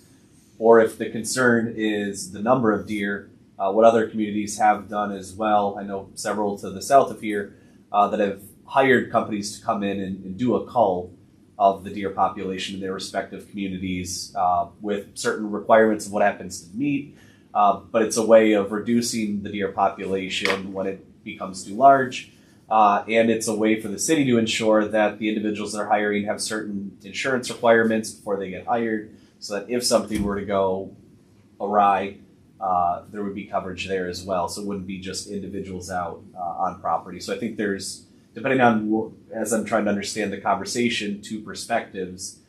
or if the concern is the number of deer, what other communities have done as well. I know several to the south of here that have hired companies to come in and do a cull of the deer population in their respective communities with certain requirements of what happens to the meat. But it's a way of reducing the deer population when it becomes too large. And it's a way for the city to ensure that the individuals they're hiring have certain insurance requirements before they get hired, so that if something were to go awry, there would be coverage there as well. So it wouldn't be just individuals out on property. So I think there's, depending on, as I'm trying to understand the conversation, two perspectives.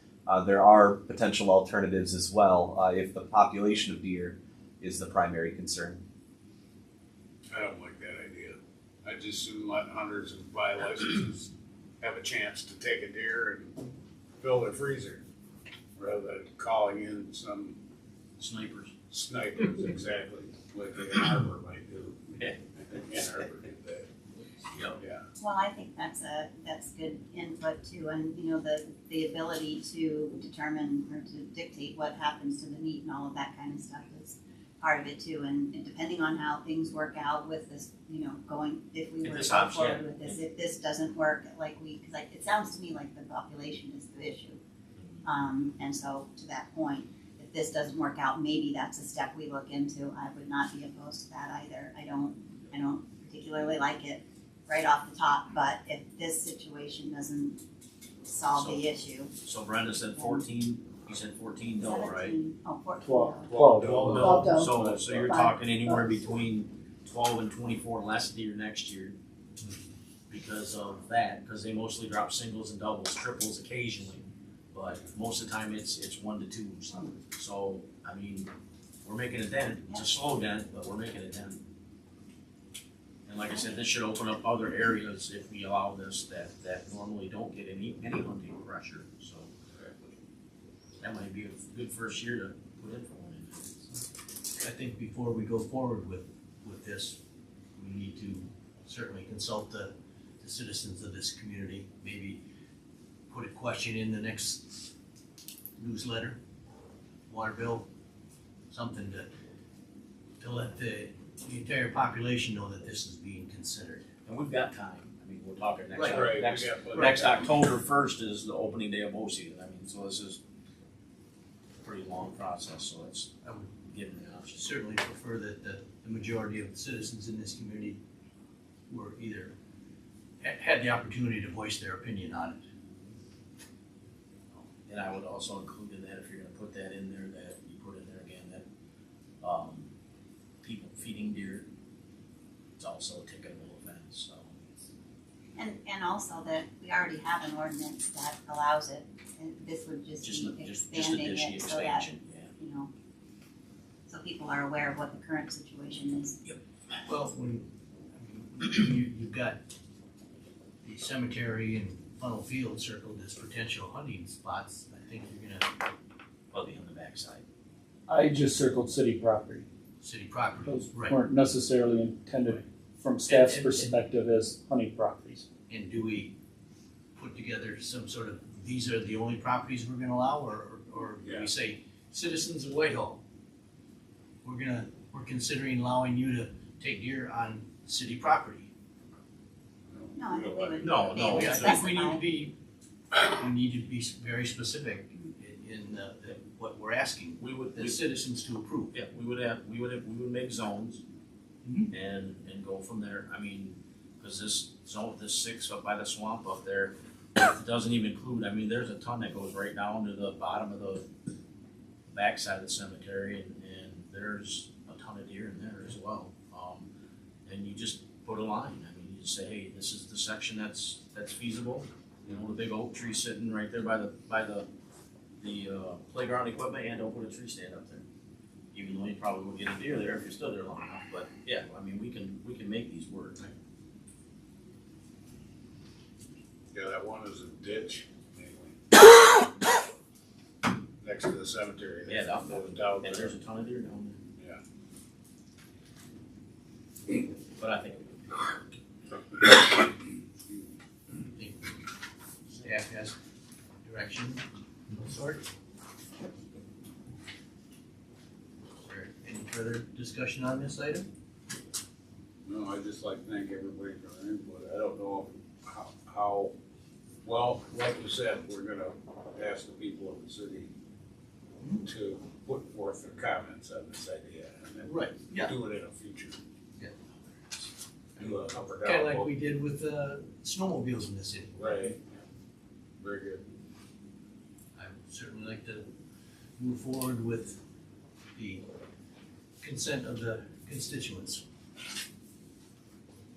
There are potential alternatives as well if the population of deer is the primary concern. I don't like that idea. I just soon let hunters and buy licenses have a chance to take a deer and fill their freezer, rather than calling in some Snipers. snipers, exactly, like Ann Arbor might do. Yeah. Ann Arbor did that. Yep. Yeah. Well, I think that's good input too, and you know, the ability to determine or to dictate what happens to the meat and all of that kind of stuff is part of it too, and depending on how things work out with this, you know, if we If were this to go option, forward with this, if this doesn't work, cause it sounds to me like the population is the issue. And so to that point, if this doesn't work out, maybe that's a step we look into. I would not be opposed to that either. I don't particularly like it right off the top, but if this situation doesn't solve the issue. So Brenda said 14, you said 14 doe, right? 17, oh, 14 12. doe. 12 doe. So you're talking anywhere between 12 and 24 less deer next year because of that, because they mostly drop singles and doubles, triples occasionally, but most of the time it's 1 to 2. So I mean, we're making a dent. It's a slow dent, but we're making a dent. And like I said, this should open up other areas if we allow this that normally don't get any hunting pressure. So that might be a good first year to put in for one. I think before we go forward with this, we need to certainly consult the citizens of this community, maybe put a question in the next newsletter, water bill, something to let the entire population know that this is being considered. And we've got time. I mean, we're talking next Right, right. next, We got plenty next of time. October 1st is the opening day of bow season. I mean, so this is a pretty long process. So it's I would giving the option. certainly prefer that the majority of the citizens in this community were either had the opportunity to voice their opinion on it. And I would also include in that, if you're going to put that in there, that you put in there again that people feeding deer, it's also a ticketable offense. So And also that we already have an ordinance that allows it, and this would just be just expanding addition, it so that, expansion. Yeah. you know, so people are aware of what the current situation is. Well, you've got the cemetery and Funnel Field circled as potential hunting spots, I think you're gonna, Probably on the backside. I just circled city property. city property, Those right? weren't necessarily intended from staff's And- perspective as hunting properties. And do we put together some sort of, these are the only properties we're gonna allow, or do Yeah. we say, citizens of Whitehall, we're considering allowing you to take deer on city property? No, I think we would No, be no, able to I specify. think we need to be very specific what we're asking We would, the citizens to approve. yeah, we would make zones Mhm. and go from there. I mean, cause this zone, this 6 up by the swamp up there, doesn't even include, I mean, there's a ton that goes right down to the bottom of the backside of the cemetery, and there's a ton of deer in there as well. And you just put a line, I mean, you just say, hey, this is the section that's feasible. You know, the big oak tree sitting right there by the playground equipment, and don't put a tree stand up there. Even though you probably won't get a deer there if you're still there long enough, but yeah, I mean, we can make these work. Yeah, that one is a ditch, anyway. Next to the cemetery. Yeah, down there. Down And there. there's a ton of deer down Yeah. there. But I think Staff has direction of no sort. Is there any further discussion on this item? No, I'd just like to thank everybody for their input. I don't know how, well, like you said, we're gonna ask the people of the city to put forth their comments on this idea, and then Right, yeah. do it in a future. Yeah. Do a up or down. Kind of like vote. we did with snowmobiles in the city. Right. Very good. I would certainly like to move forward with the consent of the constituents.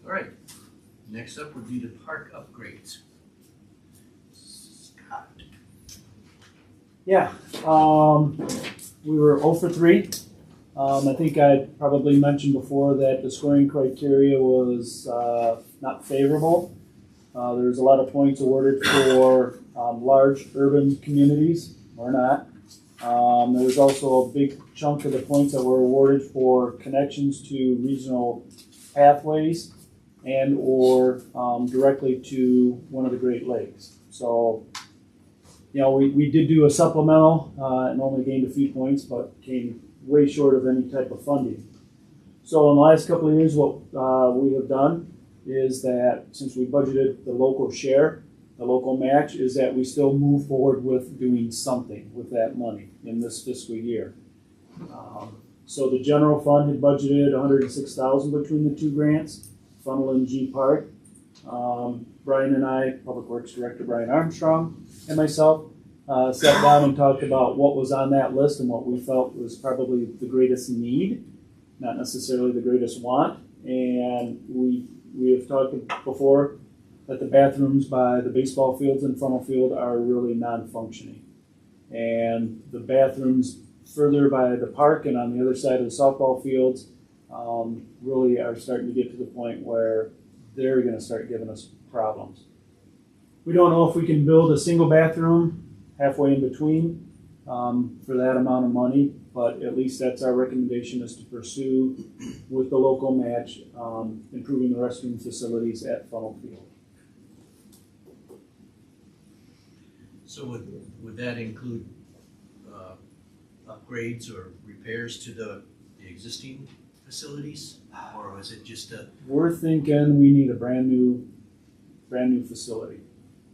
All right, next up would be the park upgrades. Scott. Yeah, we were 0 for 3. I think I probably mentioned before that the scoring criteria was not favorable. There's a lot of points awarded for large urban communities, or not. There was also a big chunk of the points that were awarded for connections to regional pathways and or directly to one of the Great Lakes. So, you know, we did do a supplemental and only gained a few points, but came way short of any type of funding. So in the last couple of years, what we have done is that since we budgeted the local share, the local match, is that we still move forward with doing something with that money in this fiscal year. So the general fund had budgeted $106,000 between the two grants, Funnel and G Park. Brian and I, Public Works Director Brian Armstrong, and myself sat down and talked about what was on that list and what we felt was probably the greatest need, not necessarily the greatest want. And we have talked before that the bathrooms by the baseball fields and funnel field are really non-functioning. And the bathrooms further by the park and on the other side of the softball fields really are starting to get to the point where they're going to start giving us problems. We don't know if we can build a single bathroom halfway in between for that amount of money, but at least that's our recommendation, is to pursue with the local match improving the restroom facilities at Funnel Field. So would that include upgrades or repairs to the existing facilities? Or was it just a, We're thinking we need a brand new facility.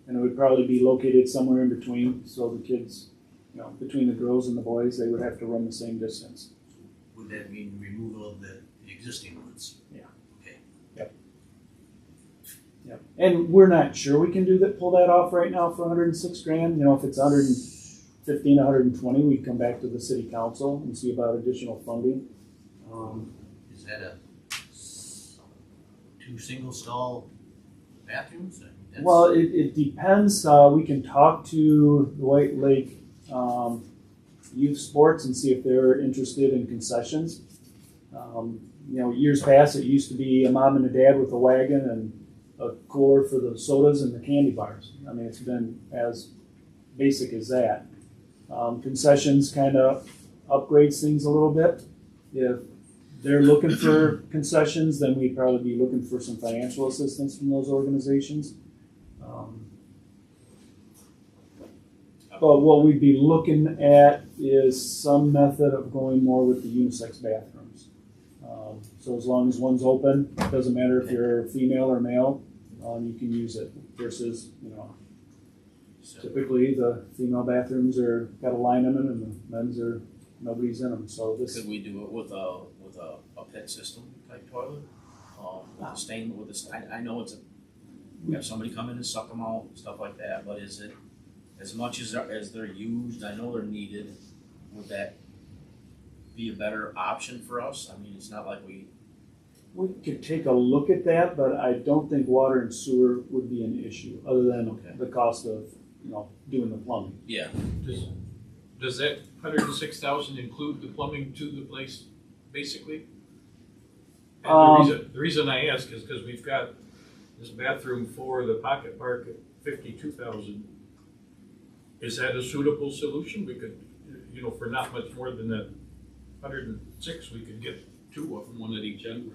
And it would probably be located somewhere in between, so the kids, you know, between the girls and the boys, they would have to run the same distance. would that mean removal of the existing ones? Yeah. Okay. Yep. And we're not sure we can pull that off right now for $106,000. You know, if it's 115, 120, we'd come back to the city council and see about additional funding. Is that a 2 single stall bathrooms? That's- Well, it depends. We can talk to the White Lake Youth Sports and see if they're interested in concessions. You know, years past, it used to be a mom and a dad with a wagon and a cooler for the sodas and the candy bars. I mean, it's been as basic as that. Concessions kind of upgrades things a little bit. If they're looking for concessions, then we'd probably be looking for some financial assistance from those organizations. But what we'd be looking at is some method of going more with the unisex bathrooms. So as long as one's open, it doesn't matter if you're female or male, you can use it versus, you know, So, Typically, the female bathrooms got a line in them and the men's nobody's in them, so this. could we do it with a pit system type toilet? With a stain, I know we have somebody come in and suck them out, stuff like that, but is it, as much as they're used, I know they're needed, would that be a better option for us? I mean, it's not like we could take a look at that, but I don't think water and sewer would be an issue, other than Okay. the cost of, doing the plumbing. Yeah. Does that 106,000 include the plumbing to the place, basically? And the reason I ask is because we've got this bathroom for the Pocket Park at 52,000. Is that a suitable solution? We could, for not much more than that 106, we could get two of them, one at each end.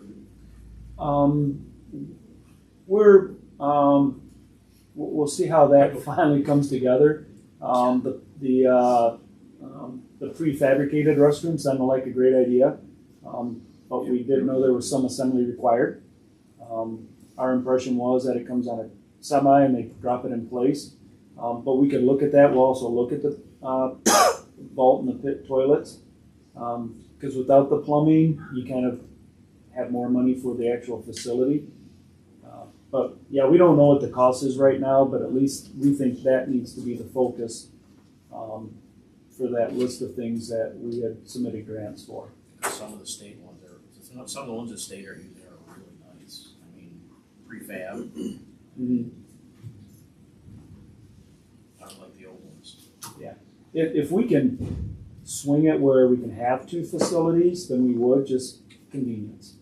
We'll see how that finally comes together. The prefabricated restrooms sounded like a great idea, but we didn't know there was some assembly required. Our impression was that it comes on a semi and they drop it in place, but we could look at that. We'll also look at the vault and the pit toilets, because without the plumbing, you kind of have more money for the actual facility. But yeah, we don't know what the cost is right now, but at least we think that needs to be the focus for that list of things that we had submitted grants for. Some of the state ones some of the ones that state are using are really nice. I mean, prefab. Mm-hmm. I don't like the old ones. If we can swing it where we can have two facilities, then we would, just convenience.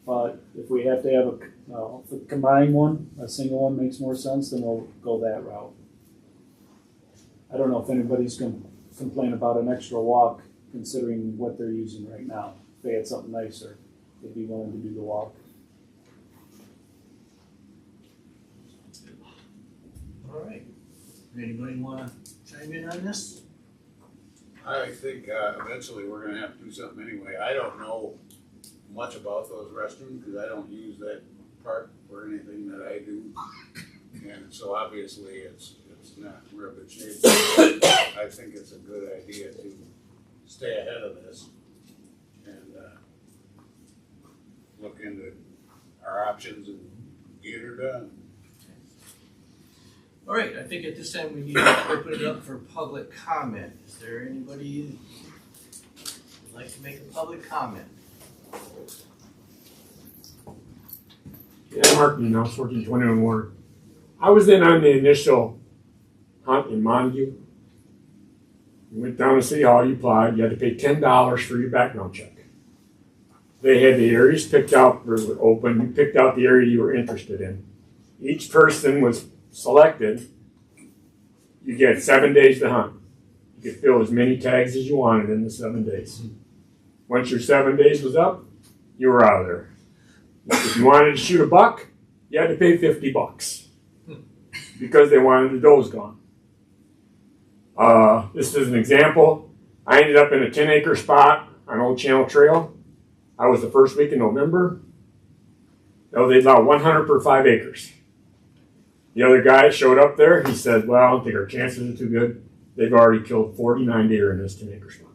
But if we have to have a combined one, a single one makes more sense, then we'll go that route. I don't know if anybody's going to complain about an extra walk considering what they're using right now. If they had something nicer, they'd be willing to do the walk. All right. Anybody want to chime in on this? I think eventually we're gonna have to do something anyway. I don't know much about those restrooms because I don't use that park for anything that I do. And so obviously it's not in real good shape. I think it's a good idea to stay ahead of this and look into our options and get her done. All right, I think at this time we need to open it up for public comment. Is there anybody who would like to make a public comment? Yeah, Mark, I was working 21 Ward. I was in on the initial hunt in Montague. You went down to City Hall, you applied, you had to pay $10 for your background check. They had the areas picked out, were open, you picked out the area you were interested in. Each person was selected. You get 7 days to hunt. You could fill as many tags as you wanted in the 7 days. Once your 7 days was up, you were out of there. If you wanted to shoot a buck, you had to pay $50 because they wanted the does gone. This is an example. I ended up in a 10-acre spot on Old Channel Trail. I was the first week in November. They allowed 100 per 5 acres. The other guy showed up there. He said, well, I don't think our chances are too good. They've already killed 49 deer in this 10-acre spot.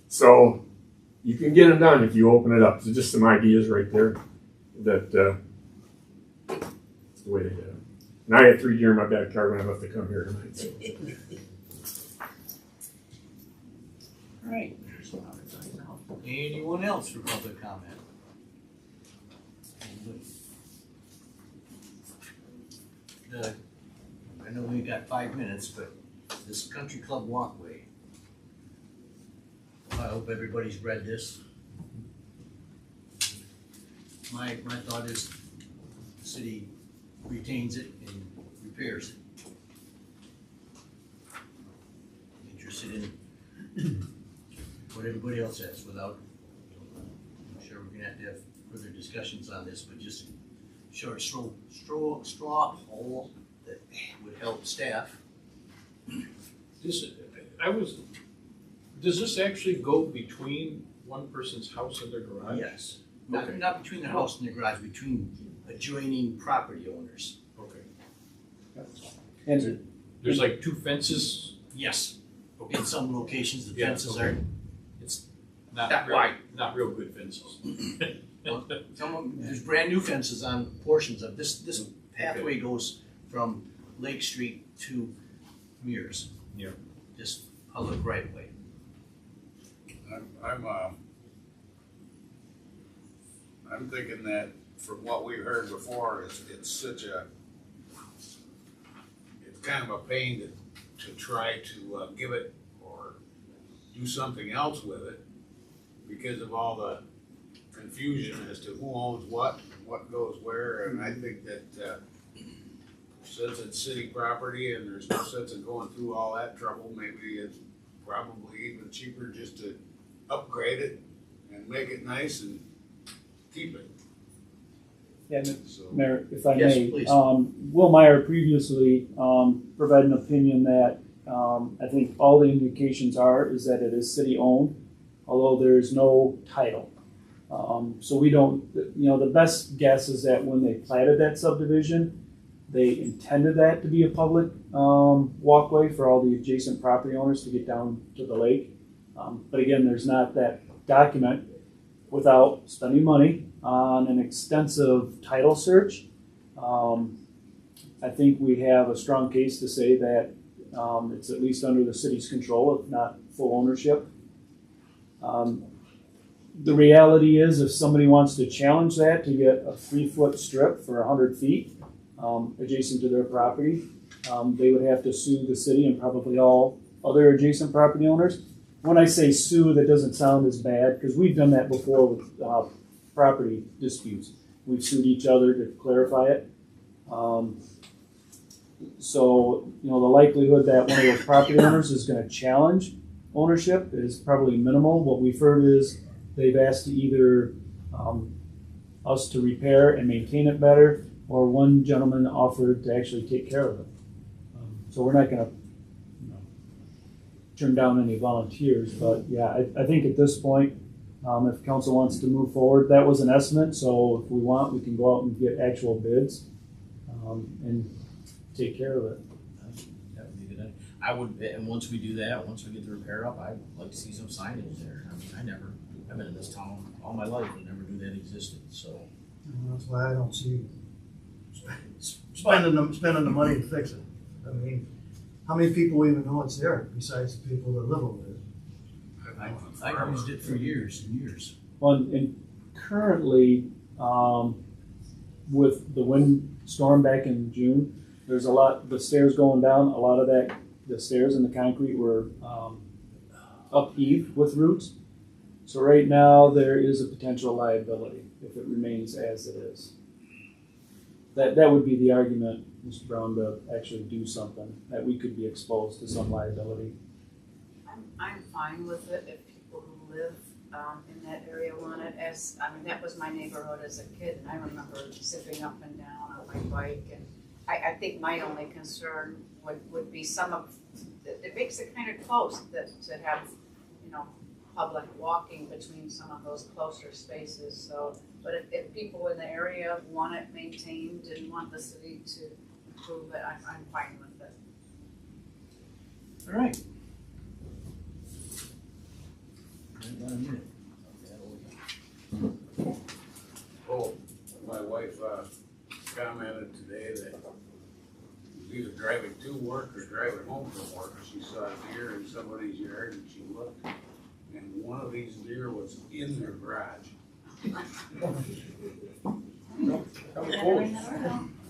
So you can get them done if you open it up. So just some ideas right there that that's the way they did it. And I had 3 deer in my backyard when I left to come here tonight. So. All right. Anyone else for public comment? I know we've got 5 minutes, but this country club walkway. I hope everybody's read this. My thought is the city retains it and repairs it. I'm interested in what everybody else has without, I'm sure we're gonna have to have further discussions on this, but just short straw poll that would help staff. Does this actually go between one person's house and their garage? Yes. Okay. Not between the house and the garage, between adjoining property owners. Okay. And There's like 2 fences, Yes, in some locations, the Yeah, fences okay. are, not That real, wide. not real good fences. some of them, there's brand new fences on portions of this pathway goes from Lake Street to Mears. Yeah. Just public right of way. I'm thinking that from what we heard before, it's such a, it's kind of a pain to try to give it or do something else with it because of all the confusion as to who owns what goes where, and I think that since it's city property and there's no sense in going through all that trouble, maybe it's probably even cheaper just to upgrade it and make it nice and keep it. Yeah, So, Mayor, if I Yes, may, please. Will Meyer previously provided an opinion that I think all the indications is that it is city-owned, although there's no title. So we don't, the best guess is that when they platted that subdivision, they intended that to be a public walkway for all the adjacent property owners to get down to the lake. But again, there's not that document. Without spending money on an extensive title search, I think we have a strong case to say that it's at least under the city's control, if not full ownership. The reality is, if somebody wants to challenge that to get a 3-foot strip for 100 feet adjacent to their property, they would have to sue the city and probably all other adjacent property owners. When I say sue, that doesn't sound as bad, because we've done that before with property disputes. We've sued each other to clarify it. So, the likelihood that one of those property owners is going to challenge ownership is probably minimal. What we've heard is they've asked to either us to repair and maintain it better, or one gentleman offered to actually take care of it. So we're not going to turn down any volunteers, but yeah, I think at this point, if council wants to move forward, that was an estimate, so if we want, we can go out and get actual bids and take care of it. That would be good. I would, and once we do that, once we get the repair up, I'd like to see some signage there. I mean, I've been in this town all my life and never knew that existed, so. That's why I don't see spending the money to fix it. I mean, how many people even know it's there besides the people that live over there? I used it for years and years. Well, and currently, with the windstorm back in June, there's a lot, the stairs going down, a lot of that, the stairs and the concrete were upheaved with roots. So right now, there is a potential liability if it remains as it is. That would be the argument, Mr. Brown, to actually do something, that we could be exposed to some liability. I'm fine with it if people who live in that area want it, that was my neighborhood as a kid, and I remember zipping up and down on my bike, and I think my only concern would be it makes it kind of close to have, public walking between some of those closer spaces, so, but if people in the area want it maintained and want the city to improve it, I'm fine with it. All right. Oh, my wife commented today that she was either driving to work or driving home from work, and she saw a deer in somebody's yard, and she looked, and one of these deer was in their garage.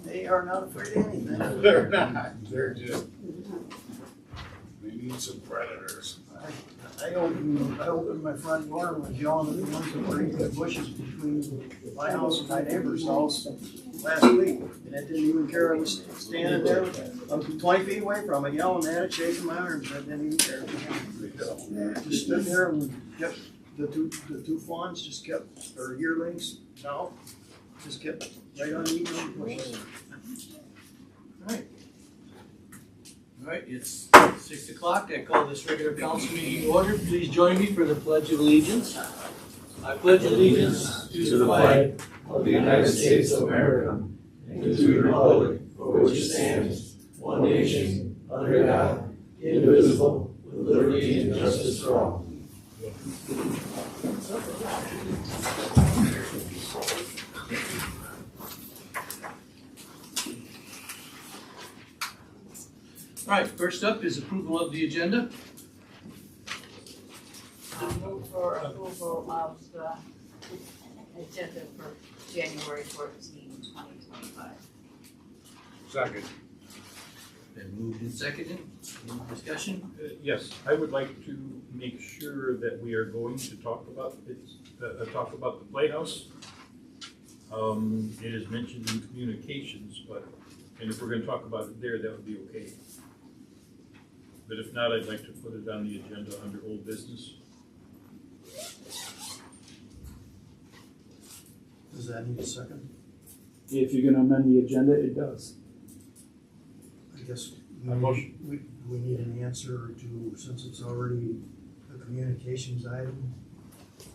They are not afraid of anything. They're not, they're just, they need some predators. I opened my front door and was yelling at the ones that were in the bushes between my house and my neighbor's house last week. And it didn't even care. I was standing there, I'm 20 feet away from it, yelling at it, shaking my arms. I didn't even care. Just stood there and kept, the two fawns just kept, or yearlings, just kept right on eating the bushes. All right, it's 6 o'clock. I call this regular council meeting to order. Please join me for the Pledge of Allegiance. I pledge allegiance to the flag of the United States of America and to the republic for which it stands, one nation, under God, indivisible, with liberty and justice for all. All right, first up is approval of the agenda. Move for approval of the agenda for January 14, 2025. Second. Been moved and seconded. Any discussion? Yes, I would like to make sure that we are going to talk about the Playhouse. It is mentioned in communications, and if we're gonna talk about it there, that would be okay. But if not, I'd like to put it on the agenda under old business. Does that need a second? If you're gonna amend the agenda, it does. I guess A motion. we need an answer to, since it's already a communications item,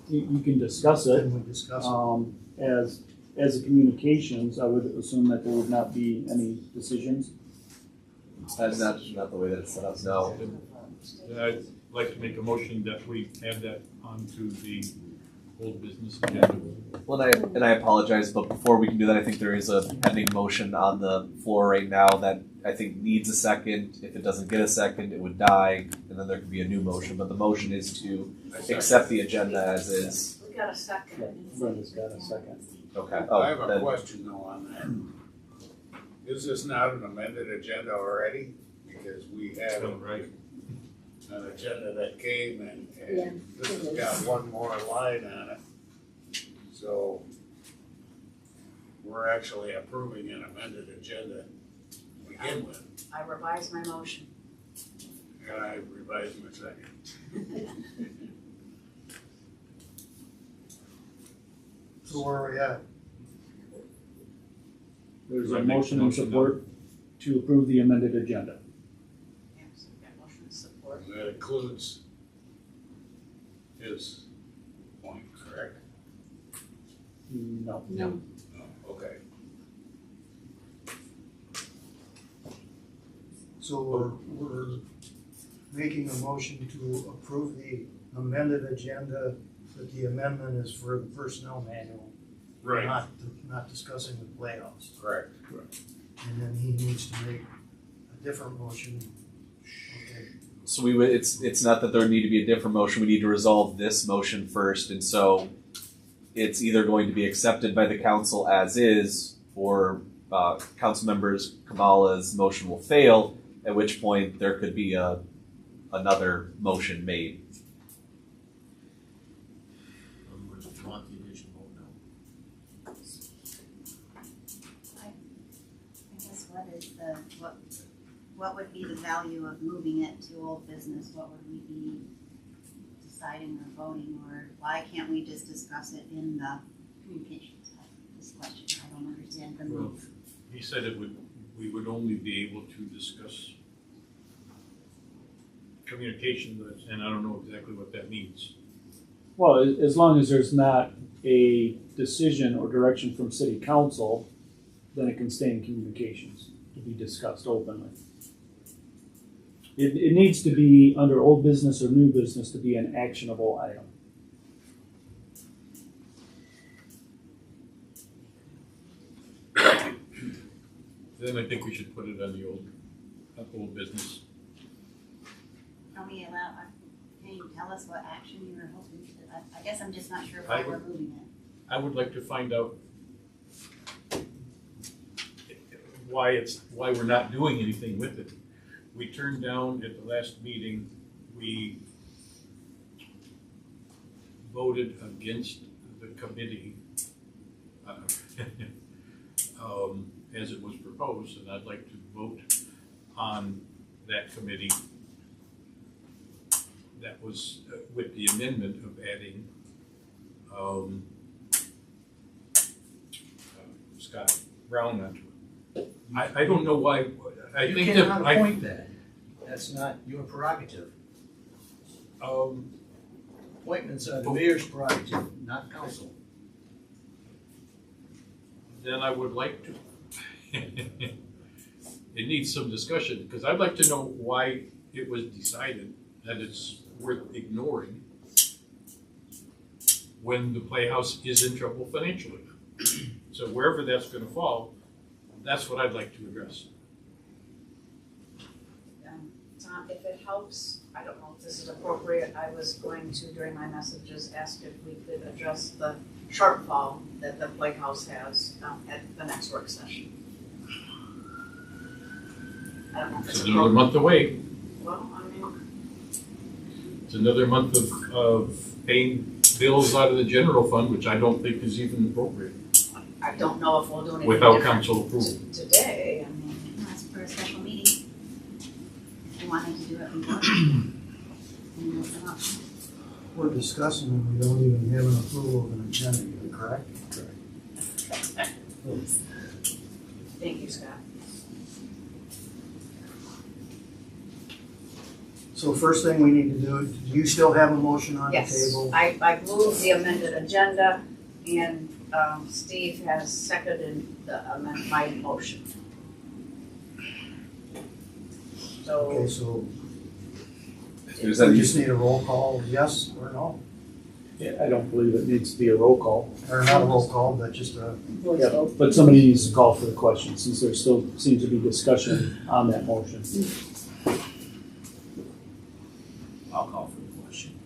You can discuss it. can we discuss it? As a communications, I would assume that there would not be any decisions. That's not the way that it's set up, no. Then I'd like to make a motion that we add that onto the old business agenda. Well, and I apologize, but before we can do that, I think there is a pending motion on the floor right now that I think needs a second. If it doesn't get a second, it would die, and then there could be a new motion. But the motion is to accept the agenda as is. We got a second. Brenda's got a second. Okay. I have a then- question though on that. Is this not an amended agenda already? Because we have Right. an agenda that came and Yeah, this it has is. got one more line on it. So we're actually approving an amended agenda to begin with. I revised my motion. And I revised my second. So where are we at? There's Do I a make motion the and motion support to approve the amended agenda. Yes, we got motion and support. And that includes his point, correct? No. No. Oh, okay. So we're making a motion to approve the amended agenda, but the amendment is for the personnel manual. Not discussing the Playhouse. Correct. And then he needs to make a different motion. Okay. So we would. It's not that there need to be a different motion. We need to resolve this motion first, and so it's either going to be accepted by the council as is, or council members Kamala's motion will fail. At which point there could be another motion made. In other words, if you want the additional vote, no. I guess what would be the value of moving it to old business? What would we be deciding or voting, or why can't we just discuss it in the communications? This question, I don't understand the move. He said we would only be able to discuss communication, and I don't know exactly what that means. Well, as long as there's not a decision or direction from city council, then it can stay in communications to be discussed openly. It needs to be under old business or new business to be an actionable item. Then I think we should put it on the old business. Can we allow, can you tell us what action you were hoping to, I guess I'm just not sure I why we're would- moving it. I would like to find out why we're not doing anything with it. We turned down at the last meeting, we voted against the committee as it was proposed, and I'd like to vote on that committee that was with the amendment of adding Scott Brown onto it. I don't know why, I You think cannot that, appoint that. That's not your prerogative. Appointments are the mayor's prerogative, not council. then I would like to, it needs some discussion, because I'd like to know why it was decided that it's worth ignoring when the Playhouse is in trouble financially. So wherever that's gonna fall, that's what I'd like to address. Tom, if it helps, I don't know if this is appropriate, I was going to, during my messages, ask if we could address the shortfall that the Playhouse has at the next work session. I don't know if It's it's another appropriate. month away. Well, I mean, It's another month of paying bills out of the general fund, which I don't think is even appropriate I don't know if we'll do anything without different council approval. today, I mean. That's for a special meeting. If you wanted to do it before. And that's an option. We're discussing and we don't even have an approval of an agenda yet, correct? Thank you, Scott. So first thing we need to do, do you still have a motion on the Yes, table? I moved the amended agenda, and Steve has seconded my motion. Okay, So, so If we there's any, just need a roll call, yes or no? Yeah, I don't believe it needs to be a roll call. Or not a roll call, but just a, Voice Yeah, vote. but somebody needs to call for the question, since there still seems to be discussion on that motion. I'll call for the question.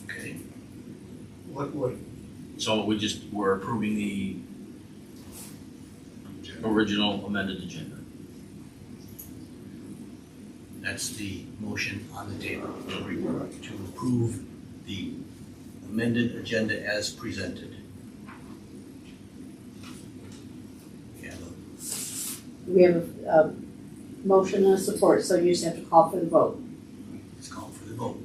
Okay, what, So we're approving the original amended agenda. that's the motion on the table, to approve the amended agenda as presented. Yeah, We have a motion and a support, so you just have to call for the vote. let's call for the vote.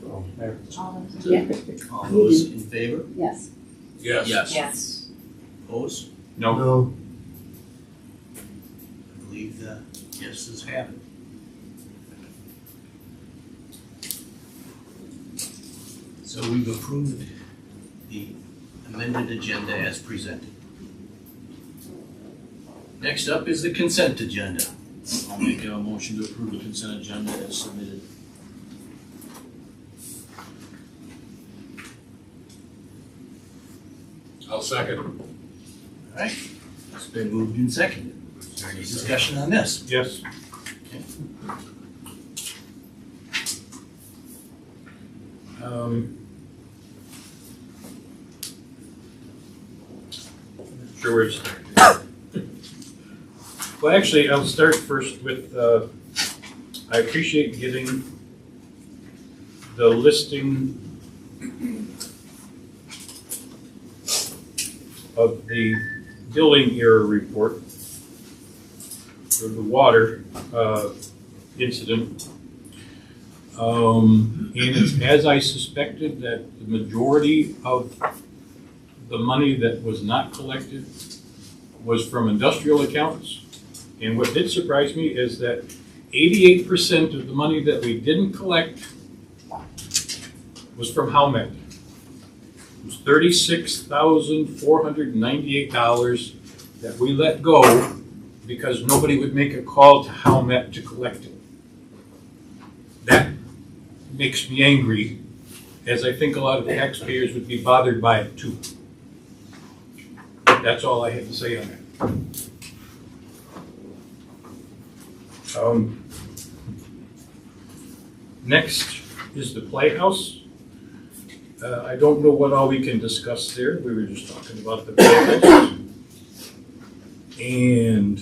So, Mayor. All those Yeah. All those in favor? Yes. Yes. Yes. yes, Opposed? No, no, I believe the yeses have it. So we've approved the amended agenda as presented. Next up is the consent agenda. I'll make a motion to approve the consent agenda as submitted. I'll second. All right, it's been moved and seconded. Is there any discussion on this? yes. Sure where to start. Well, actually, I'll start first with, I appreciate getting the listing of the billing error report for the water incident. And it's as I suspected, that the majority of the money that was not collected was from industrial accounts. And what did surprise me is that 88% of the money that we didn't collect was from Howmet. It was $36,498 that we let go because nobody would make a call to Howmet to collect it. That makes me angry, as I think a lot of taxpayers would be bothered by it too. That's all I have to say on that. Next is the Playhouse. I don't know what all we can discuss there. We were just talking about the Playhouse. And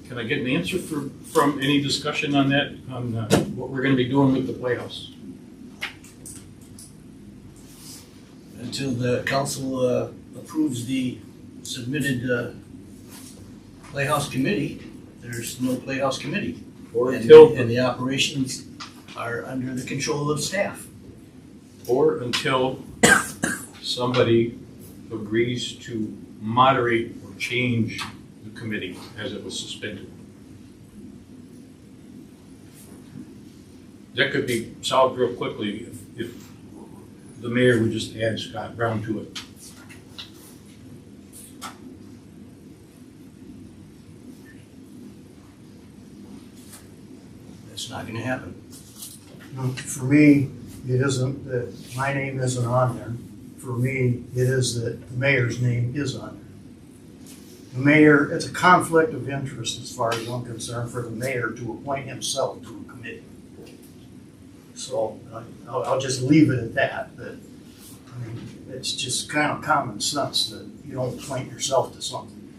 can I get an answer from any discussion on that, on what we're gonna be doing with the Playhouse? Until the council approves the submitted Playhouse Committee, there's no Playhouse Committee. Or And until, the operations are under the control of staff. or until somebody agrees to moderate or change the committee as it was suspended. that could be solved real quickly if the mayor would just add Scott Brown to it. That's not gonna happen. For me, it isn't that my name isn't on there. For me, it is that the mayor's name is on there. The mayor, it's a conflict of interest as far as I'm concerned for the mayor to appoint himself to a committee. So I'll just leave it at that, I mean, it's just kind of common sense that you don't appoint yourself to something.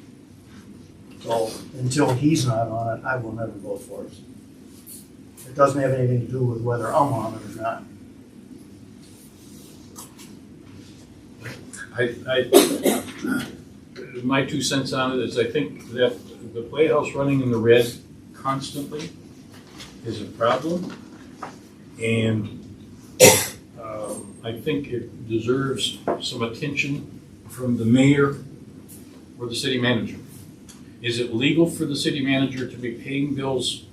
So until he's not on it, I will never vote for it. It doesn't have anything to do with whether I'm on it or not. My 2 cents on it is I think that the Playhouse running in the red constantly is a problem. And I think it deserves some attention from the mayor or the city manager. Is it legal for the city manager to be paying bills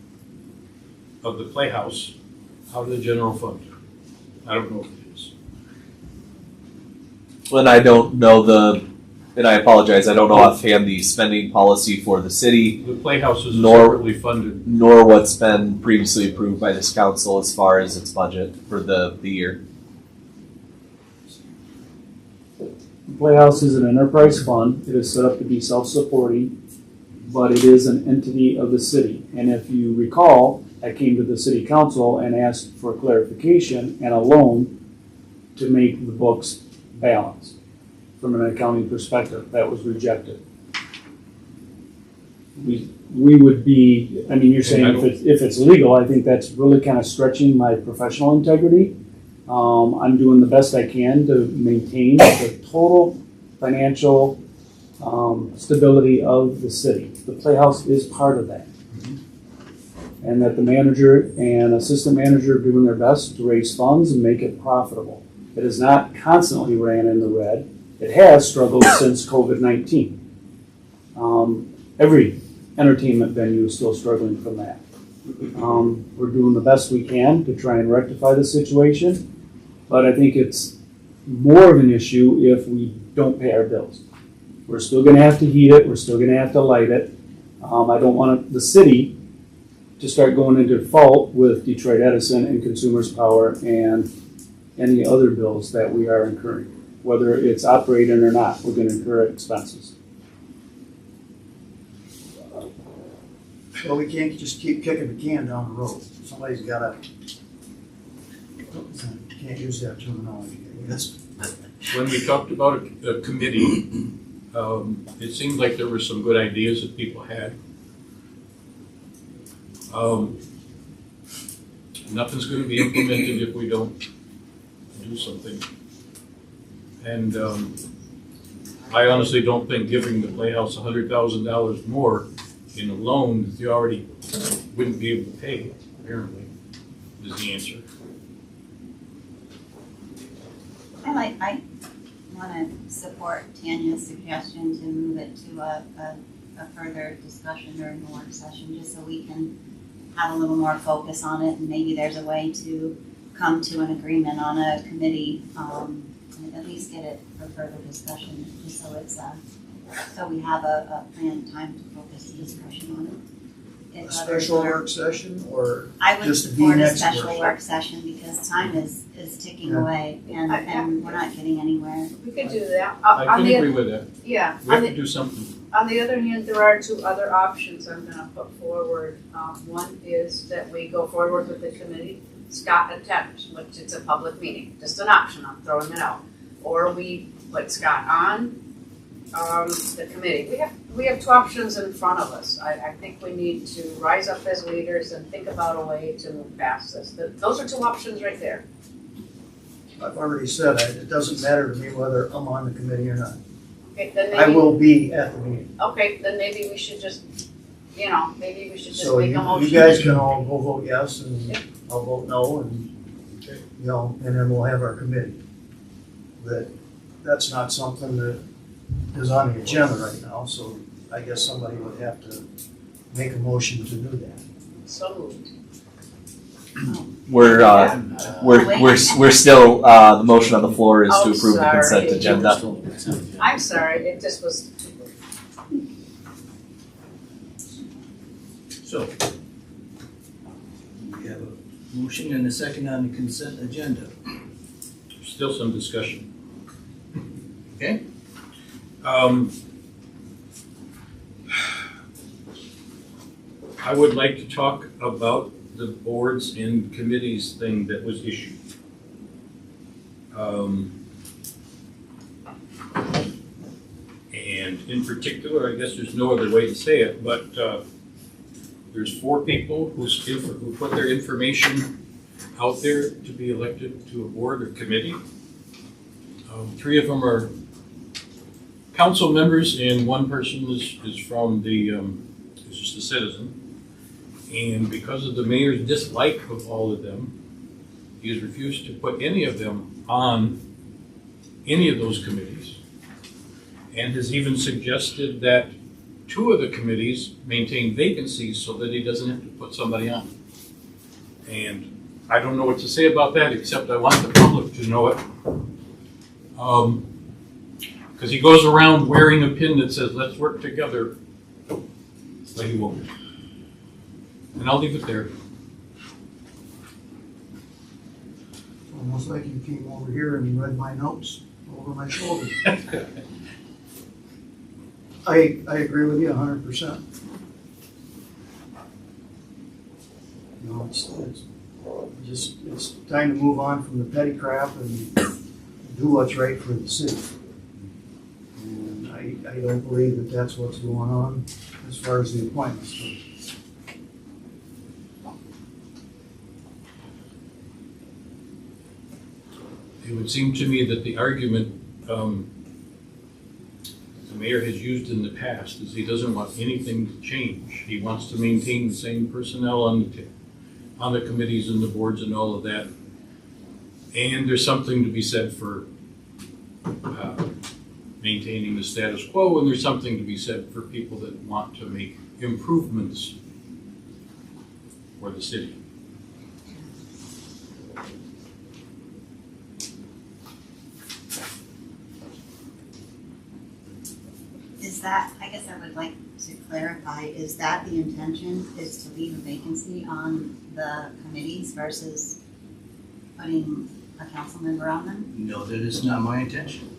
of the Playhouse out of the general fund? I don't know if it is. And I don't know and I apologize, I don't know offhand the spending policy for the city, The Playhouse is Nor- separately funded. nor what's been previously approved by this council as far as its budget for the year. The Playhouse is an enterprise fund. It is set up to be self-supporting, but it is an entity of the city. And if you recall, I came to the city council and asked for clarification and a loan to make the books balance from an accounting perspective. That was rejected. We would be, I mean, you're saying if it's legal, I think that's really kind of stretching my professional integrity. I'm doing the best I can to maintain the total financial stability of the city. The Playhouse is part of that. And that the manager and assistant manager are doing their best to raise funds and make it profitable. It is not constantly ran in the red. It has struggled since COVID-19. Every entertainment venue is still struggling from that. We're doing the best we can to try and rectify the situation, but I think it's more of an issue if we don't pay our bills. We're still gonna have to heat it, we're still gonna have to light it. I don't want the city to start going into default with Detroit Edison and Consumers Power and any other bills that we are incurring. Whether it's operating or not, we're gonna incur expenses. Well, we can't just keep kicking the can down the road. Somebody's gotta, can't use that terminology, I guess. When we talked about a committee, it seemed like there were some good ideas that people had. Nothing's gonna be implemented if we don't do something. And I honestly don't think giving the Playhouse $100,000 more in a loan that you already wouldn't be able to pay, apparently, is the answer. I wanna support Tanya's suggestion to move it to a further discussion during the work session, just so we can have a little more focus on it, and maybe there's a way to come to an agreement on a committee, and at least get it for further discussion, just so it's, so we have a planned time to focus the discussion on it. A special work session or I would just the support a next special workshop? work session because time is ticking Yeah. away and we're not getting anywhere. We could do that. I On can the, agree with that. yeah, We on have the, to do something. on the other hand, there are 2 other options I'm gonna put forward. One is that we go forward with the committee. Scott attends, which it's a public meeting, just an option, I'm throwing it out. Or we put Scott on, the committee. We have 2 options in front of us. I think we need to rise up as leaders and think about a way to move past this. Those are 2 options right there. I've already said, it doesn't matter to me whether I'm on the committee or not. Okay, then I maybe, will be at the meeting. okay, then maybe we should just, maybe we should just So make you a motion. guys can all go vote yes and Yeah. I'll vote no and, Okay. and then we'll have our committee. That's not something that is on the agenda right now, so I guess somebody would have to make a motion to do that. So moved. We're still, the motion on the floor is to Oh, approve the consent sorry. agenda. I'm sorry, it just was, So, we have a motion and a second on the consent agenda. Still some discussion. Okay. I would like to talk about the boards and committees thing that was issued. And in particular, I guess there's no other way to say it, but there's 4 people who put their information out there to be elected to a board or committee. 3 of them are council members, and 1 person is from the is just a citizen. And because of the mayor's dislike of all of them, he has refused to put any of them on any of those committees, and has even suggested that 2 of the committees maintain vacancies so that he doesn't have to put somebody on. And I don't know what to say about that, except I want the public to know it. Because he goes around wearing a pin that says, "Let's work together," but he won't. And I'll leave it there. Almost like you came over here and read my notes over my shoulder. I agree with you 100%. You know, it's time to move on from the petty crap and do what's right for the city. And I don't believe that that's what's going on as far as the appointments go. It would seem to me that the argument the mayor has used in the past is he doesn't want anything to change. He wants to maintain the same personnel on the committees and the boards and all of that. And there's something to be said for maintaining the status quo, and there's something to be said for people that want to make improvements for the city. Is that, I guess I would like to clarify, is that the intention, is to leave a vacancy on the committees versus putting a council member on them? No, that is not my intention.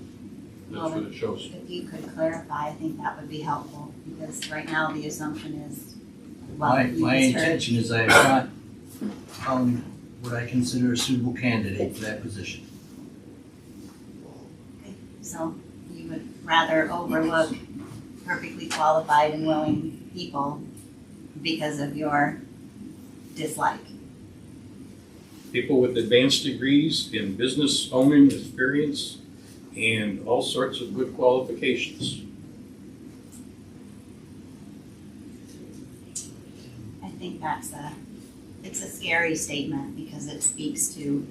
That's what it shows. If you could clarify, I think that would be helpful, because right now the assumption is, well, My you just heard. intention is I have not found what I consider a suitable candidate for that position. Okay, so you would rather overlook perfectly qualified and willing people because of your dislike? People with advanced degrees in business owning experience and all sorts of good qualifications. I think it's a scary statement because it speaks to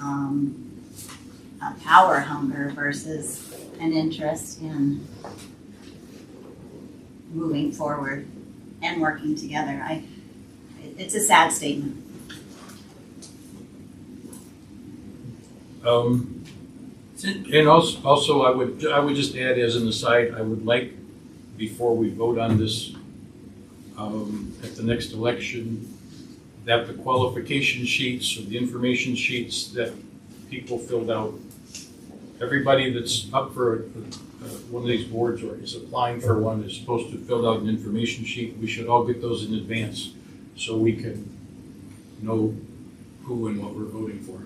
a power hunger versus an interest in moving forward and working together. It's a sad statement. And also I would just add as an aside, I would like, before we vote on this at the next election, that the qualification sheets or the information sheets that people filled out, everybody that's up for one of these boards or is applying for one is supposed to fill out an information sheet. We should all get those in advance so we can know who and what we're voting for.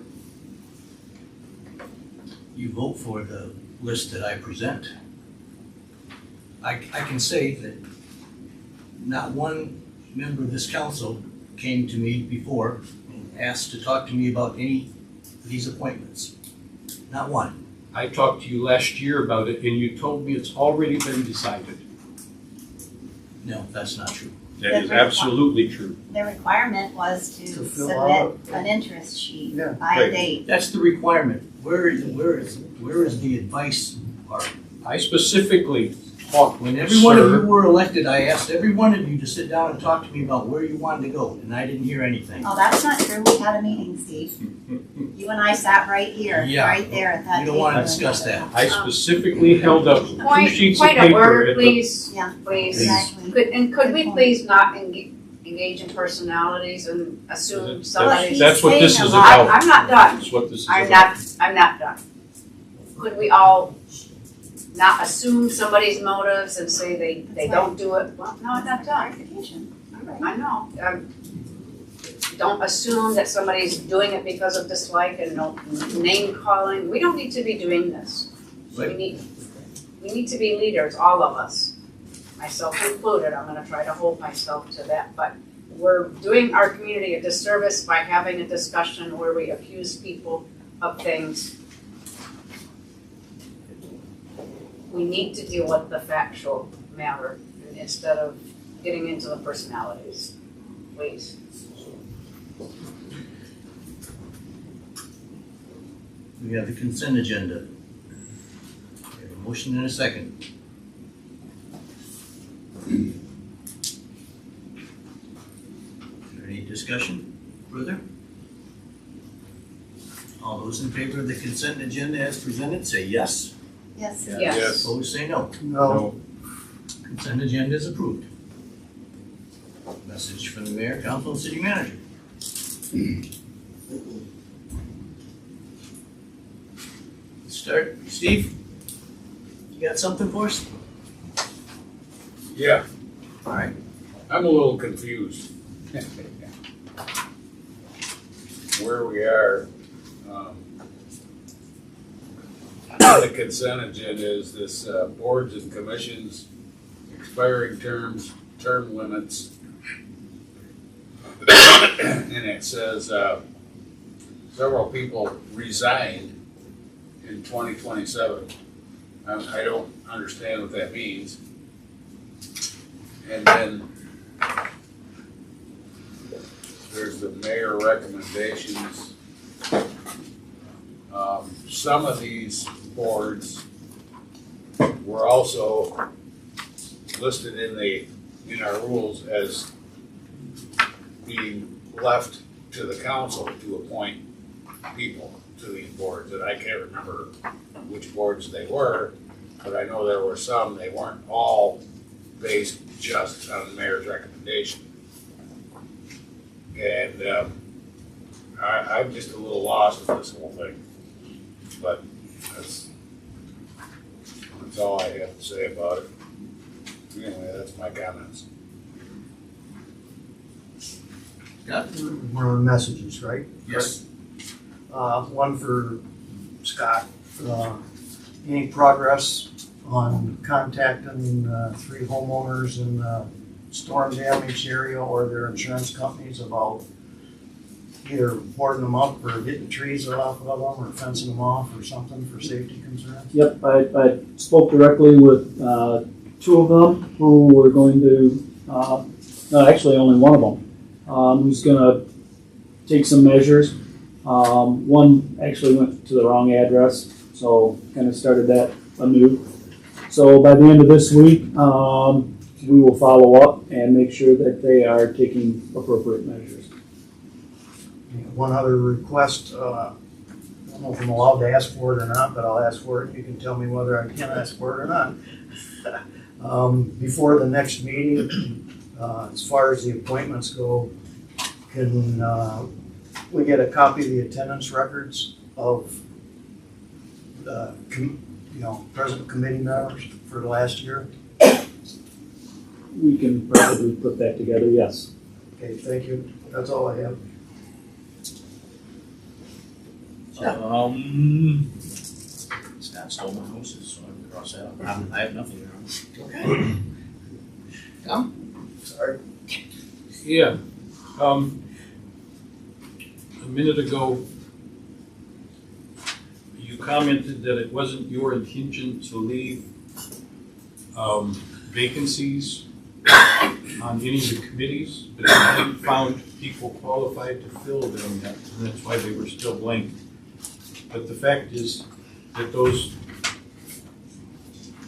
You vote for the list that I present. I can say that not one member of this council came to me before and asked to talk to me about any of these appointments. Not one. I talked to you last year about it and you told me it's already been decided. No, that's not true. That is absolutely true. The requirement was to fill submit out. an interest sheet Yeah. by Right. a date. That's the requirement. Where is the advice part? I specifically talk, When every one of sir. you were elected, I asked every one of you to sit down and talk to me about where you wanted to go, and I didn't hear anything. Oh, that's not true. We had a meeting, Steve. You and I sat right here, Yeah. right there at that We table. don't wanna discuss that. I specifically held up 2 sheets of Point of paper order, at the. please, Yeah. please. Exactly. Could we please not engage in personalities and assume That's- somebody's. That's what this is I'm- about. I'm not done. That's what this is I'm about. not done. Could we all not assume somebody's motives and say they don't do it? Well, no, I'm not done. Clarification. All right. I know. Don't assume that somebody's doing it because of dislike and no name calling. We don't need to be doing this. We need to be leaders, all of us, myself included. I'm gonna try to hold myself to that, but we're doing our community a disservice by having a discussion where we accuse people of things. We need to deal with the factual matter instead of getting into the personalities, please. We have the consent agenda. We have a motion and a second. Is there any discussion further? All those in favor of the consent agenda as presented, say yes. Yes. Yes. Opposed, say no. No, Consent agenda is approved. Message from the mayor, council, and city manager. Start, Steve? You got something for us? Yeah, All right. I'm a little confused. Where we are, on the consent agenda is this, boards and commissions, expiring terms, term limits. And it says, several people resigned in 2027. I don't understand what that means. And then there's the mayor recommendations. Some of these boards were also listed in our rules as being left to the council to appoint people to these boards, and I can't remember which boards they were, but I know there were some, they weren't all based just on the mayor's recommendation. And I'm just a little lost with this whole thing, but that's all I have to say about it. Anyway, that's my comments. Scott? one of the messages, right? Yes. One for Scott. Any progress on contacting 3 homeowners in the storm damaged area or their insurance companies about either boarding them up or getting trees off of them or fencing them off or something for safety concerns? Yep, I spoke directly with 2 of them who were going to, no, actually only one of them, who's gonna take some measures. One actually went to the wrong address, so kind of started that anew. So by the end of this week, we will follow up and make sure that they are taking appropriate measures. One other request, I don't know if I'm allowed to ask for it or not, but I'll ask for it. You can tell me whether I can ask for it or not. Before the next meeting, as far as the appointments go, can we get a copy of the attendance records of the present committee members for the last year? We can probably put that together, yes. Okay, thank you. That's all I have. Scott stole my horses, so I'm gonna cross that out. I have nothing there. Okay. Tom? Sorry. Yeah, a minute ago, you commented that it wasn't your intention to leave vacancies on any of the committees, but you hadn't found people qualified to fill them yet, and that's why they were still blank. But the fact is that those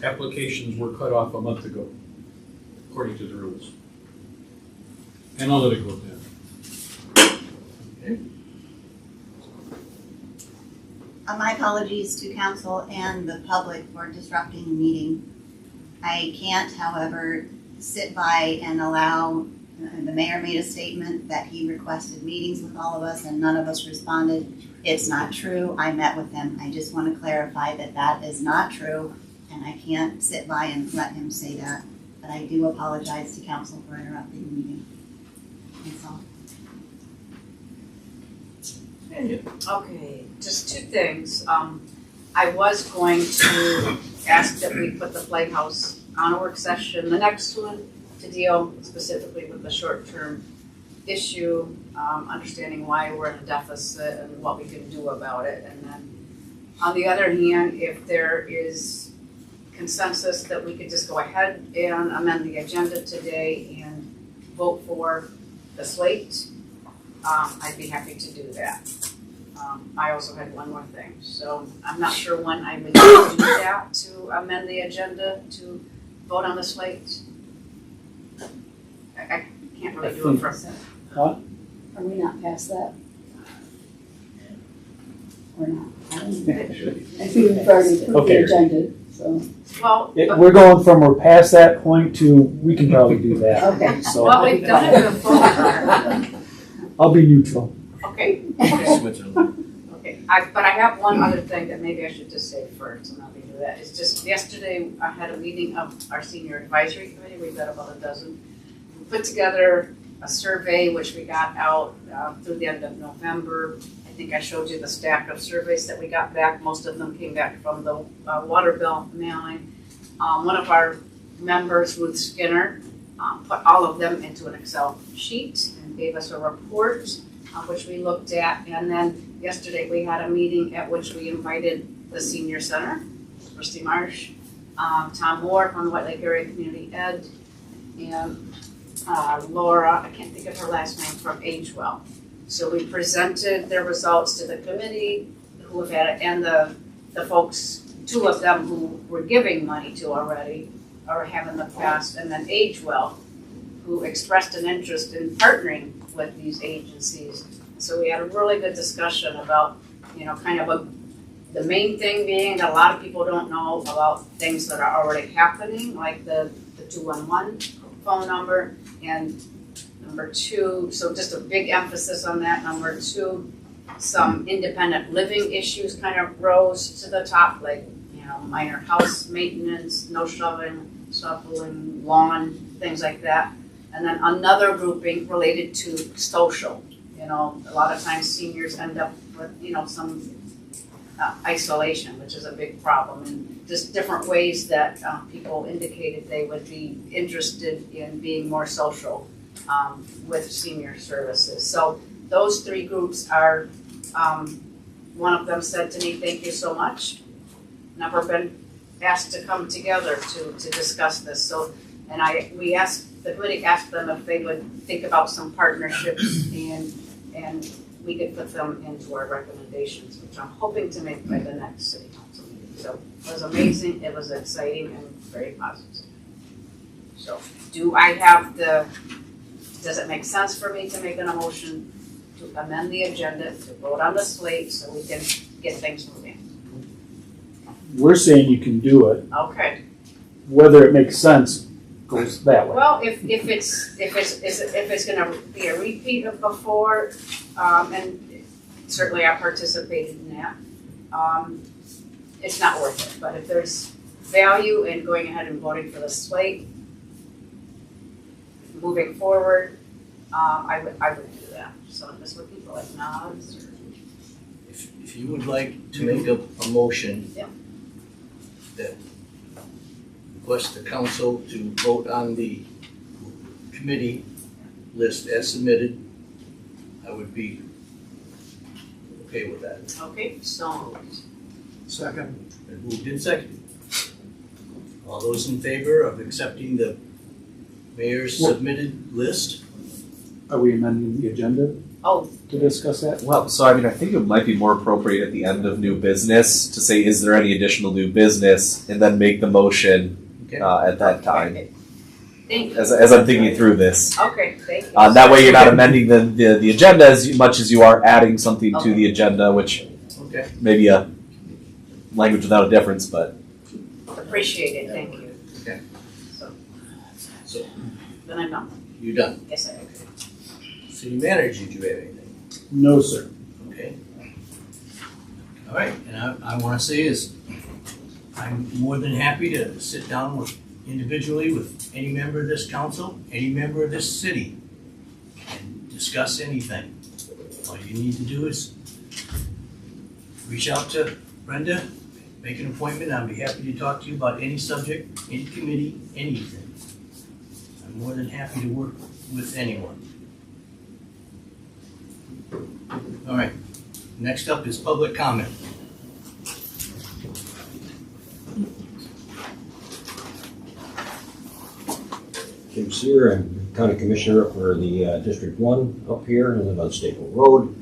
applications were cut off a month ago, according to the rules. And I'll let it go at that. My apologies to council and the public for disrupting the meeting. I can't, however, sit by and allow, the mayor made a statement that he requested meetings with all of us and none of us responded. It's not true. I met with him. I just want to clarify that that is not true, and I can't sit by and let him say that. But I do apologize to council for interrupting the meeting. That's all. Okay, just two things. I was going to ask that we put the Playhouse on a work session, the next one, to deal specifically with the short-term issue, understanding why we're in a deficit and what we can do about it. And then, on the other hand, if there is consensus that we could just go ahead and amend the agenda today and vote for the slate, I'd be happy to do that. I also had one more thing, so I'm not sure when I would do that to amend the agenda to vote on the slate. I can't really do it for. Are we not past that? Or not? I don't know. I think we've already put the Okay. agenda, so. Well, We're going from, we're past that point to, we can probably do that. Okay. So well, we've done it before. I'll be neutral. Okay. Okay, but I have one other thing that maybe I should just say first, and I'll leave it at that. It's just yesterday I had a meeting of our senior advisory committee. We've got about a dozen. We put together a survey which we got out through the end of November. I think I showed you the stack of surveys that we got back. Most of them came back from the water bill mailing. One of our members, Ruth Skinner, put all of them into an Excel sheet and gave us a report which we looked at. And then yesterday we had a meeting at which we invited the senior center, Christy Marsh, Tom Moore from the White Lake Area Community Ed, and Laura, I can't think of her last name, from Agewell. So we presented their results to the committee who have had it, and the folks, two of them who we're giving money to already, or have in the past, and then Agewell, who expressed an interest in partnering with these agencies. So we had a really good discussion about, kind of the main thing being that a lot of people don't know about things that are already happening, like the 211 phone number, and number two, so just a big emphasis on that. Number two, some independent living issues kind of rose to the top, like, minor house maintenance, no shoveling, lawn, things like that. And then another grouping related to social. A lot of times seniors end up with, some isolation, which is a big problem, and just different ways that people indicated they would be interested in being more social with senior services. So those three groups are, one of them said to me, "Thank you so much. Never been asked to come together to discuss this." So, and the committee asked them if they would think about some partnerships and we could put them into our recommendations, which I'm hoping to make by the next city council meeting. So it was amazing, it was exciting, and very positive. So does it make sense for me to make an motion to amend the agenda, to vote on the slate so we can get things moving? We're saying you can do it. Okay. Whether it makes sense goes that way. Well, if it's gonna be a repeat of before, and certainly I participated in that, it's not worth it. But if there's value in going ahead and voting for the slate, moving forward, I would do that. So I'm just looking for like nods or. If you would like to make a motion Yeah. that request the council to vote on the committee list as submitted, I would be okay with that. Okay, so Second. And moved in second. All those in favor of accepting the mayor's submitted list? Are we amending the agenda? Oh, to discuss that? Well, so I mean, I think it might be more appropriate at the end of new business to say, is there any additional new business, and then make the motion Okay. at that time. thank you. As I'm thinking through this, Okay, thank you. that way you're not amending the agenda as much as you are adding something to the agenda, which Okay. may be a language without a difference, but Appreciate it, thank you. Okay. So, So then I'm done. you done? Yes, I am. City manager, did you have anything? No, sir. Okay. All right, and I wanna say is, I'm more than happy to sit down individually with any member of this council, any member of this city, and discuss anything. All you need to do is reach out to Brenda, make an appointment, I'll be happy to talk to you about any subject, any committee, anything. I'm more than happy to work with anyone. All right, next up is public comment. Jim Sear, I'm County Commissioner for the District 1 up here. I live on Staple Road.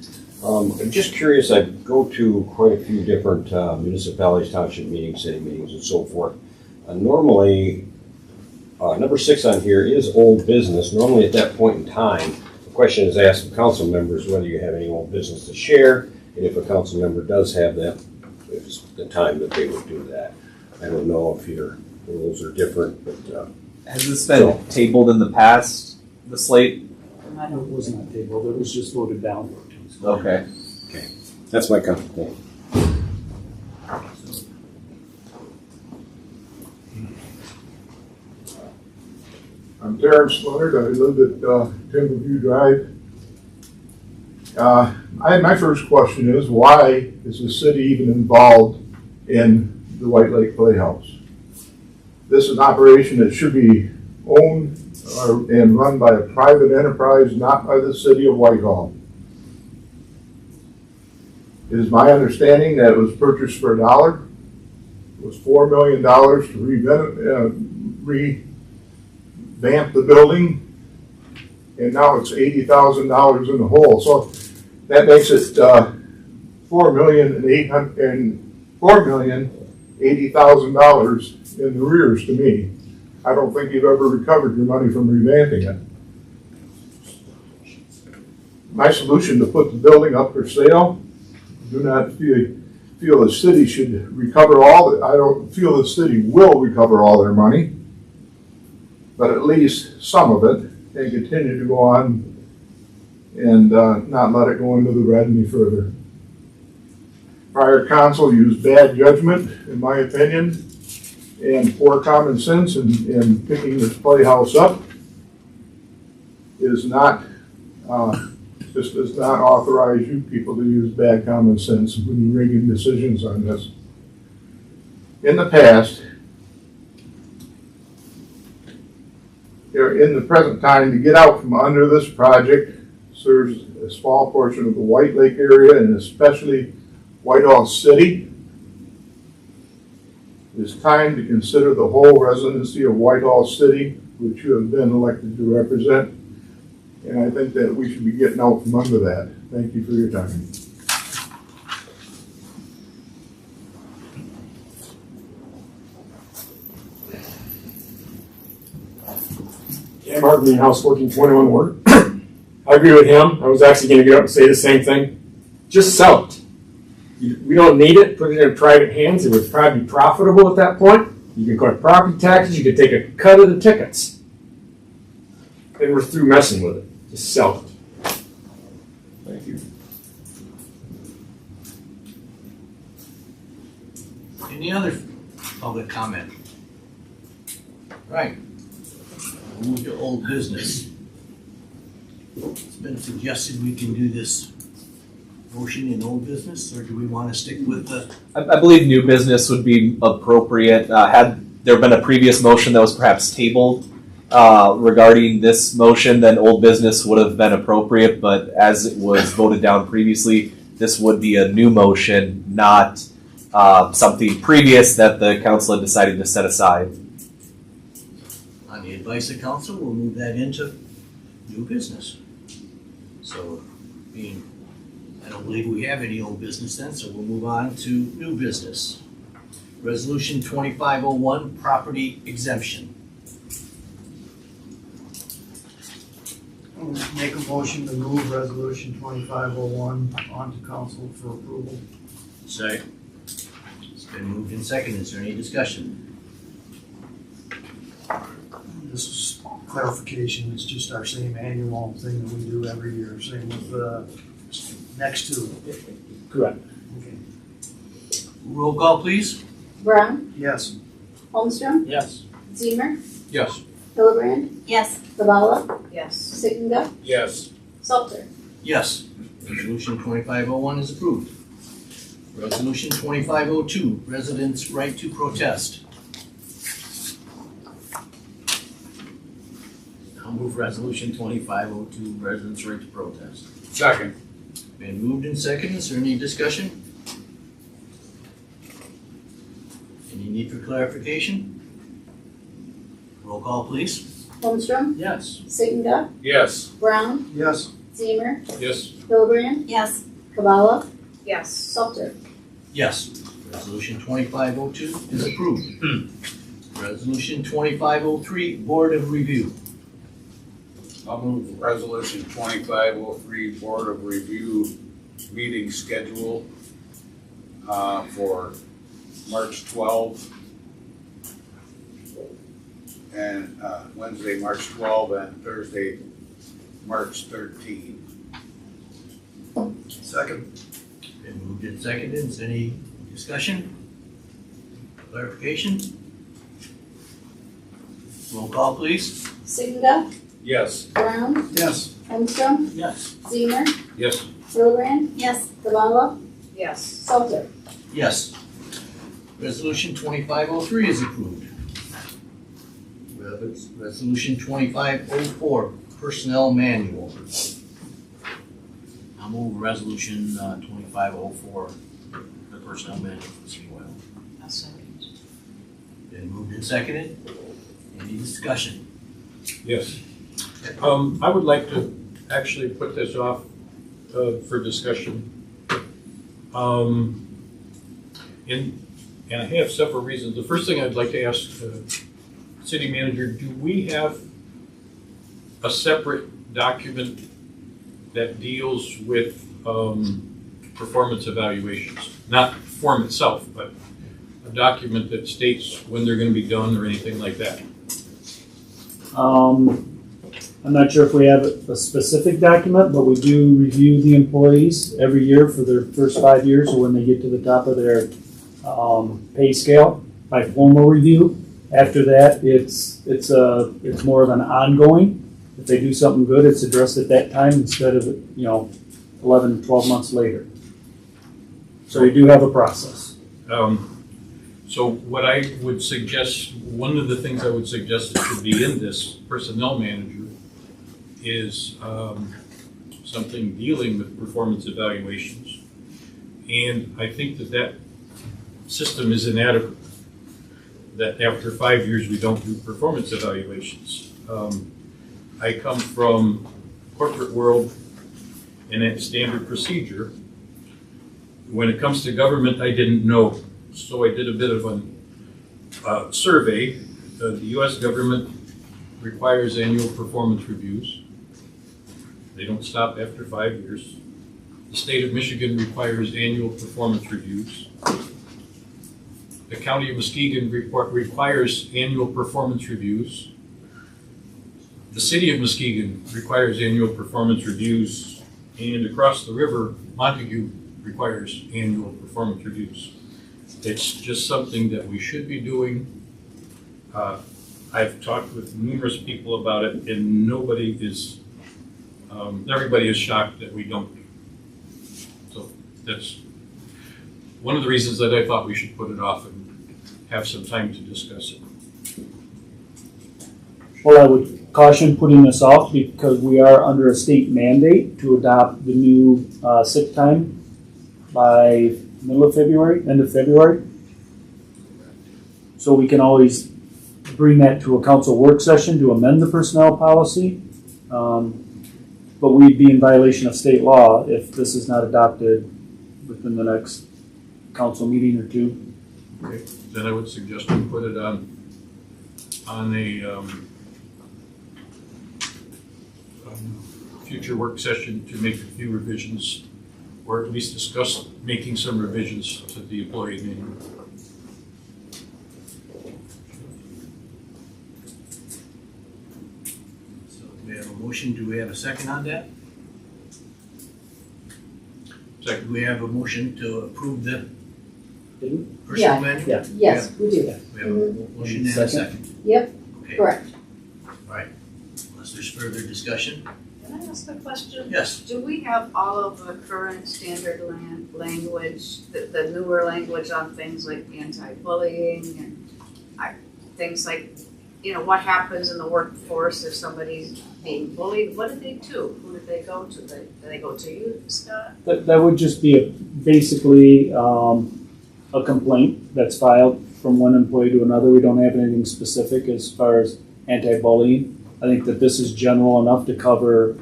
I'm just curious, I go to quite a few different municipalities, township meetings, city meetings, and so forth. Normally, number 6 on here is old business. Normally at that point in time, the question is asked of council members whether you have any old business to share, and if a council member does have that, it's the time that they would do that. I don't know if your rules are different, but has this been tabled in the past, the slate? It was not tabled, it was just voted down. Okay. that's my comment. I'm Terrence Leonard, I live at Timberview Drive. My first question is, why is the city even involved in the White Lake Playhouse? This is an operation that should be owned and run by a private enterprise, not by the City of Whitehall. It is my understanding that it was purchased for $1. It was $4 million to revamp the building, and now it's $80,000 in the hole. So that makes it $4,080,000 in the rears to me. I don't think you've ever recovered your money from revamping it. My solution to put the building up for sale, do not feel the city should recover I don't feel the city will recover all their money, but at least some of it, and continue to go on and not let it go into the red any further. Prior council used bad judgment, in my opinion, and poor common sense in picking this playhouse up. Is not, this does not authorize you people to use bad common sense when you're making decisions on this. In the past, in the present time, to get out from under this project serves a small portion of the White Lake area and especially Whitehall City. It is time to consider the whole residency of Whitehall City, which you have been elected to represent. And I think that we should be getting out from under that. Thank you for your time. CatchMark, Greenhouse, 1421 Ward. I agree with him. I was actually going to get up and say the same thing. Just sell it. We don't need it. Put it in private hands. It would probably be profitable at that point. You can collect property taxes. You can take a cut of the tickets. And we're through messing with it. Just sell it. Thank you. Any other public comment? Right. Move to old business. It's been suggested we can do this motion in old business, or do we want to stick with the? I believe new business would be appropriate. Had there been a previous motion that was perhaps tabled regarding this motion, then old business would have been appropriate. But as it was voted down previously, this would be a new motion, not something previous that the council had decided to set aside. On the advice of council, we'll move that into new business. So I don't believe we have any old business then, so we'll move on to new business. Resolution 2501, property exemption. I'll make a motion to move resolution 2501 onto council for approval. Second. It's been moved and seconded. Is there any discussion? This is clarification, it's just our same annual thing that we do every year, same with the next two. Correct. Okay. Roll call, please. Brown, Yes. Holmstrom, Yes. Zemer, Yes. Hillebrand, Yes, Kabala, Yes. Sittenga, Yes. Salter. Yes. Resolution 2501 is approved. Resolution 2502, residents' right to protest. I'll move resolution 2502, residents' right to protest. Second. Been moved and seconded. Is there any discussion? Any need for clarification? Roll call, please. Holmstrom, Yes. Sittenga, Yes. Brown, Yes. Zemer, Yes. Hillebrand, yes, Kabala, Yes. Salter. Yes. Resolution 2502 is approved. Resolution 2503, Board of Review. I'll move resolution 2503, Board of Review meeting schedule for March 12th and Wednesday, March 12th and Thursday, March 13th. Second. Been moved and seconded. Is there any discussion? Clarification? Roll call, please. Sittenga, Yes. Brown, Yes. Holmstrom, Yes. Zemer, Yes. Hillebrand, yes, Kabala, Yes. Salter. Yes. Resolution 2503 is approved. Resolution 2504, Personnel Manual. I'll move resolution 2504, the personnel manual for City of Whitehall. I'll second. Been moved and seconded. Any discussion? Yes. I would like to actually put this off for discussion. And I have several reasons. The first thing I'd like to ask City Manager, do we have a separate document that deals with performance evaluations? Not form itself, but a document that states when they're going to be done or anything like that. I'm not sure if we have a specific document, but we do review the employees every year for their first 5 years, or when they get to the top of their pay scale by formal review. After that, it's more of an ongoing. If they do something good, it's addressed at that time instead of 11, 12 months later. So we do have a process. So what I would suggest, one of the things I would suggest that should be in this personnel manager is something dealing with performance evaluations. And I think that system is inadequate, that after 5 years we don't do performance evaluations. I come from corporate world and it's standard procedure. When it comes to government, I didn't know. So I did a bit of a survey. The US government requires annual performance reviews. They don't stop after 5 years. The state of Michigan requires annual performance reviews. The county of Muskegon requires annual performance reviews. The city of Muskegon requires annual performance reviews. And across the river, Montague requires annual performance reviews. It's just something that we should be doing. I've talked with numerous people about it, and everybody is shocked that we don't. So that's one of the reasons that I thought we should put it off and have some time to discuss it. Well, I would caution putting this off because we are under a state mandate to adopt the new sick time by middle of February, end of February. So we can always bring that to a council work session to amend the personnel policy. But but we'd be in violation of state law if this is not adopted within the next council meeting or two. Okay, then I would suggest we put it on a future work session to make a few revisions, or at least discuss making some revisions to the employee manual. So we have a motion, do we have a second on that? Second. Do we have a motion to approve the Didn't personnel Yeah. manual? Yeah. Yes, we do. We have a motion and a Second. second. Yep, Okay, correct. unless there's further discussion? Can I ask a question? Yes. Do we have all of the current standard language, the newer language on things like anti-bullying and things like, what happens in the workforce if somebody's being bullied? What do they do? Who do they go to? Do they go to you, Scott? That would just be basically a complaint that's filed from one employee to another. We don't have anything specific as far as anti-bullying. I think that this is general enough to cover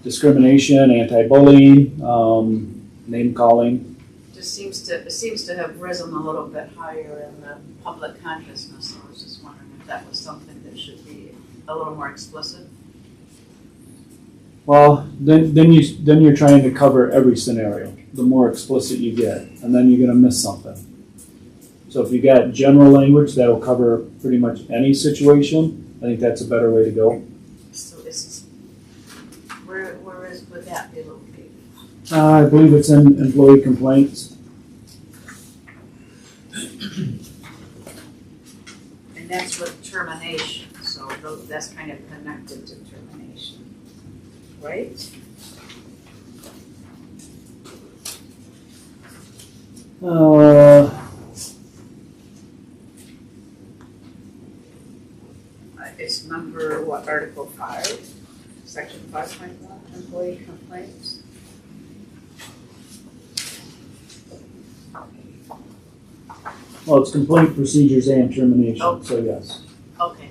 discrimination, anti-bullying, name calling. It seems to have risen a little bit higher in the public consciousness. I was just wondering if that was something that should be a little more explicit. Well, then you're trying to cover every scenario. The more explicit you get, and then you're gonna miss something. So if you got general language that'll cover pretty much any situation, I think that's a better way to go. So would that be located? I believe it's in employee complaints. And that's with termination, so that's kind of connected to termination, right? It's number, Article 5, Section 5.1, employee complaints. Well, it's complaint procedures and termination, Oh. so yes. Okay.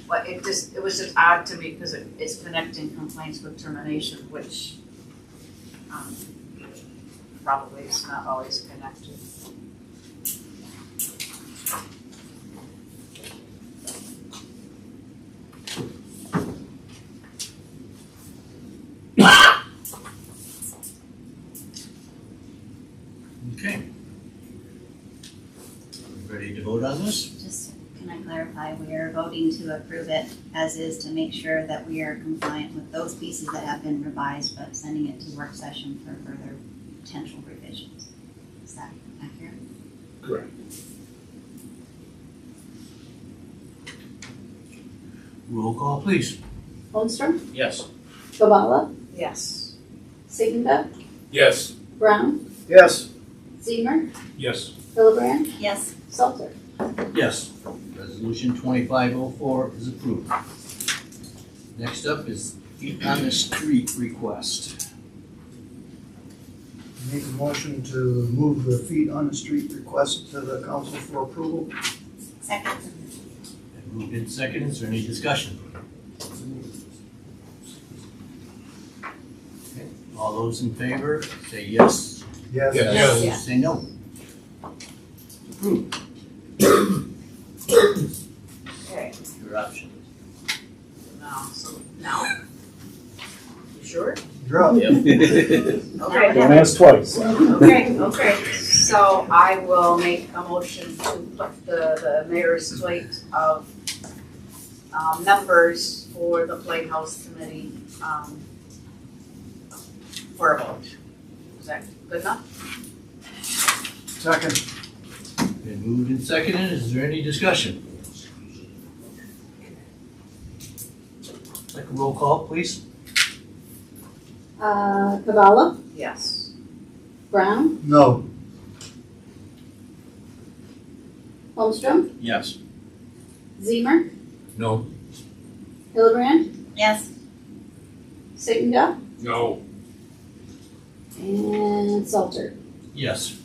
Well, it was just odd to me because it's connecting complaints with termination, which probably is not always connected. Okay. Ready to vote on this? Just, can I clarify, we are voting to approve it as is to make sure that we are compliant with those pieces that have been revised, but sending it to work session for further potential revisions. Is that accurate? Correct. Roll call, please. Holmstrom, Yes. Gabala, Yes. Siginda, Yes. Brown, Yes. Zemer, Yes. Hillebrand, Yes. Salter. Yes. Resolution 2504 is approved. Next up is feet on the street request. Make a motion to move the feet on the street request to the council for approval. Second. Been moved in second, is there any discussion? Okay. All those in favor, say yes. Yes. Yes. Yes. Say no. Approved. Okay, Your option. now. You sure? You're up. Okay. Don't ask twice. Okay, so I will make a motion to put the mayor's slate of members for the Playhouse Committee for a vote. Is that good enough? Second. Been moved and seconded, is there any discussion? Like a roll call, please? Gabala, Yes. Brown, No. Holmstrom, Yes. Zemer, No. Hillebrand, Yes. Siginda, No. and Salter. Yes.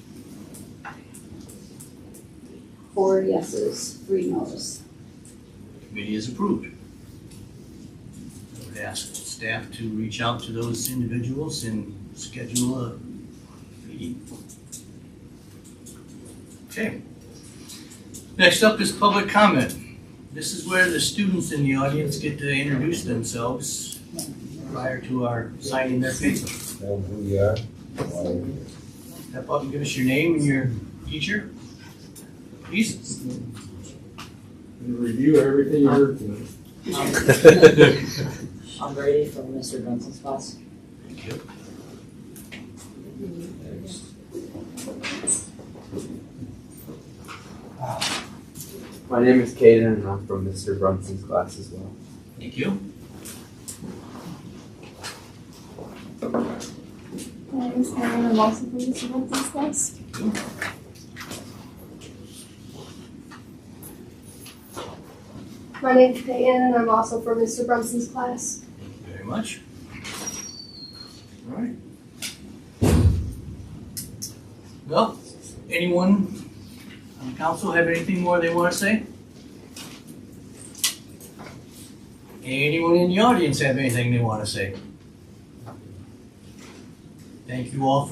4 yeses, 3 noes. Committee is approved. I would ask staff to reach out to those individuals and schedule a meeting. Okay. Next up is public comment. This is where the students in the audience get to introduce themselves prior to our signing their paper. Tell who you are. Step up and give us your name and your teacher, please. And review everything you heard tonight. I'm Brady from Mr. Brunson's class. Thank you. My name is Caden and I'm from Mr. Brunson's class as well. Thank you. My name is Karen, I'm also from Mr. Brunson's class. My name's Peyton and I'm also from Mr. Brunson's class. Thank you very much. All right. Well, anyone on the council have anything more they want to say? Anyone in the audience have anything they want to say? Thank you all for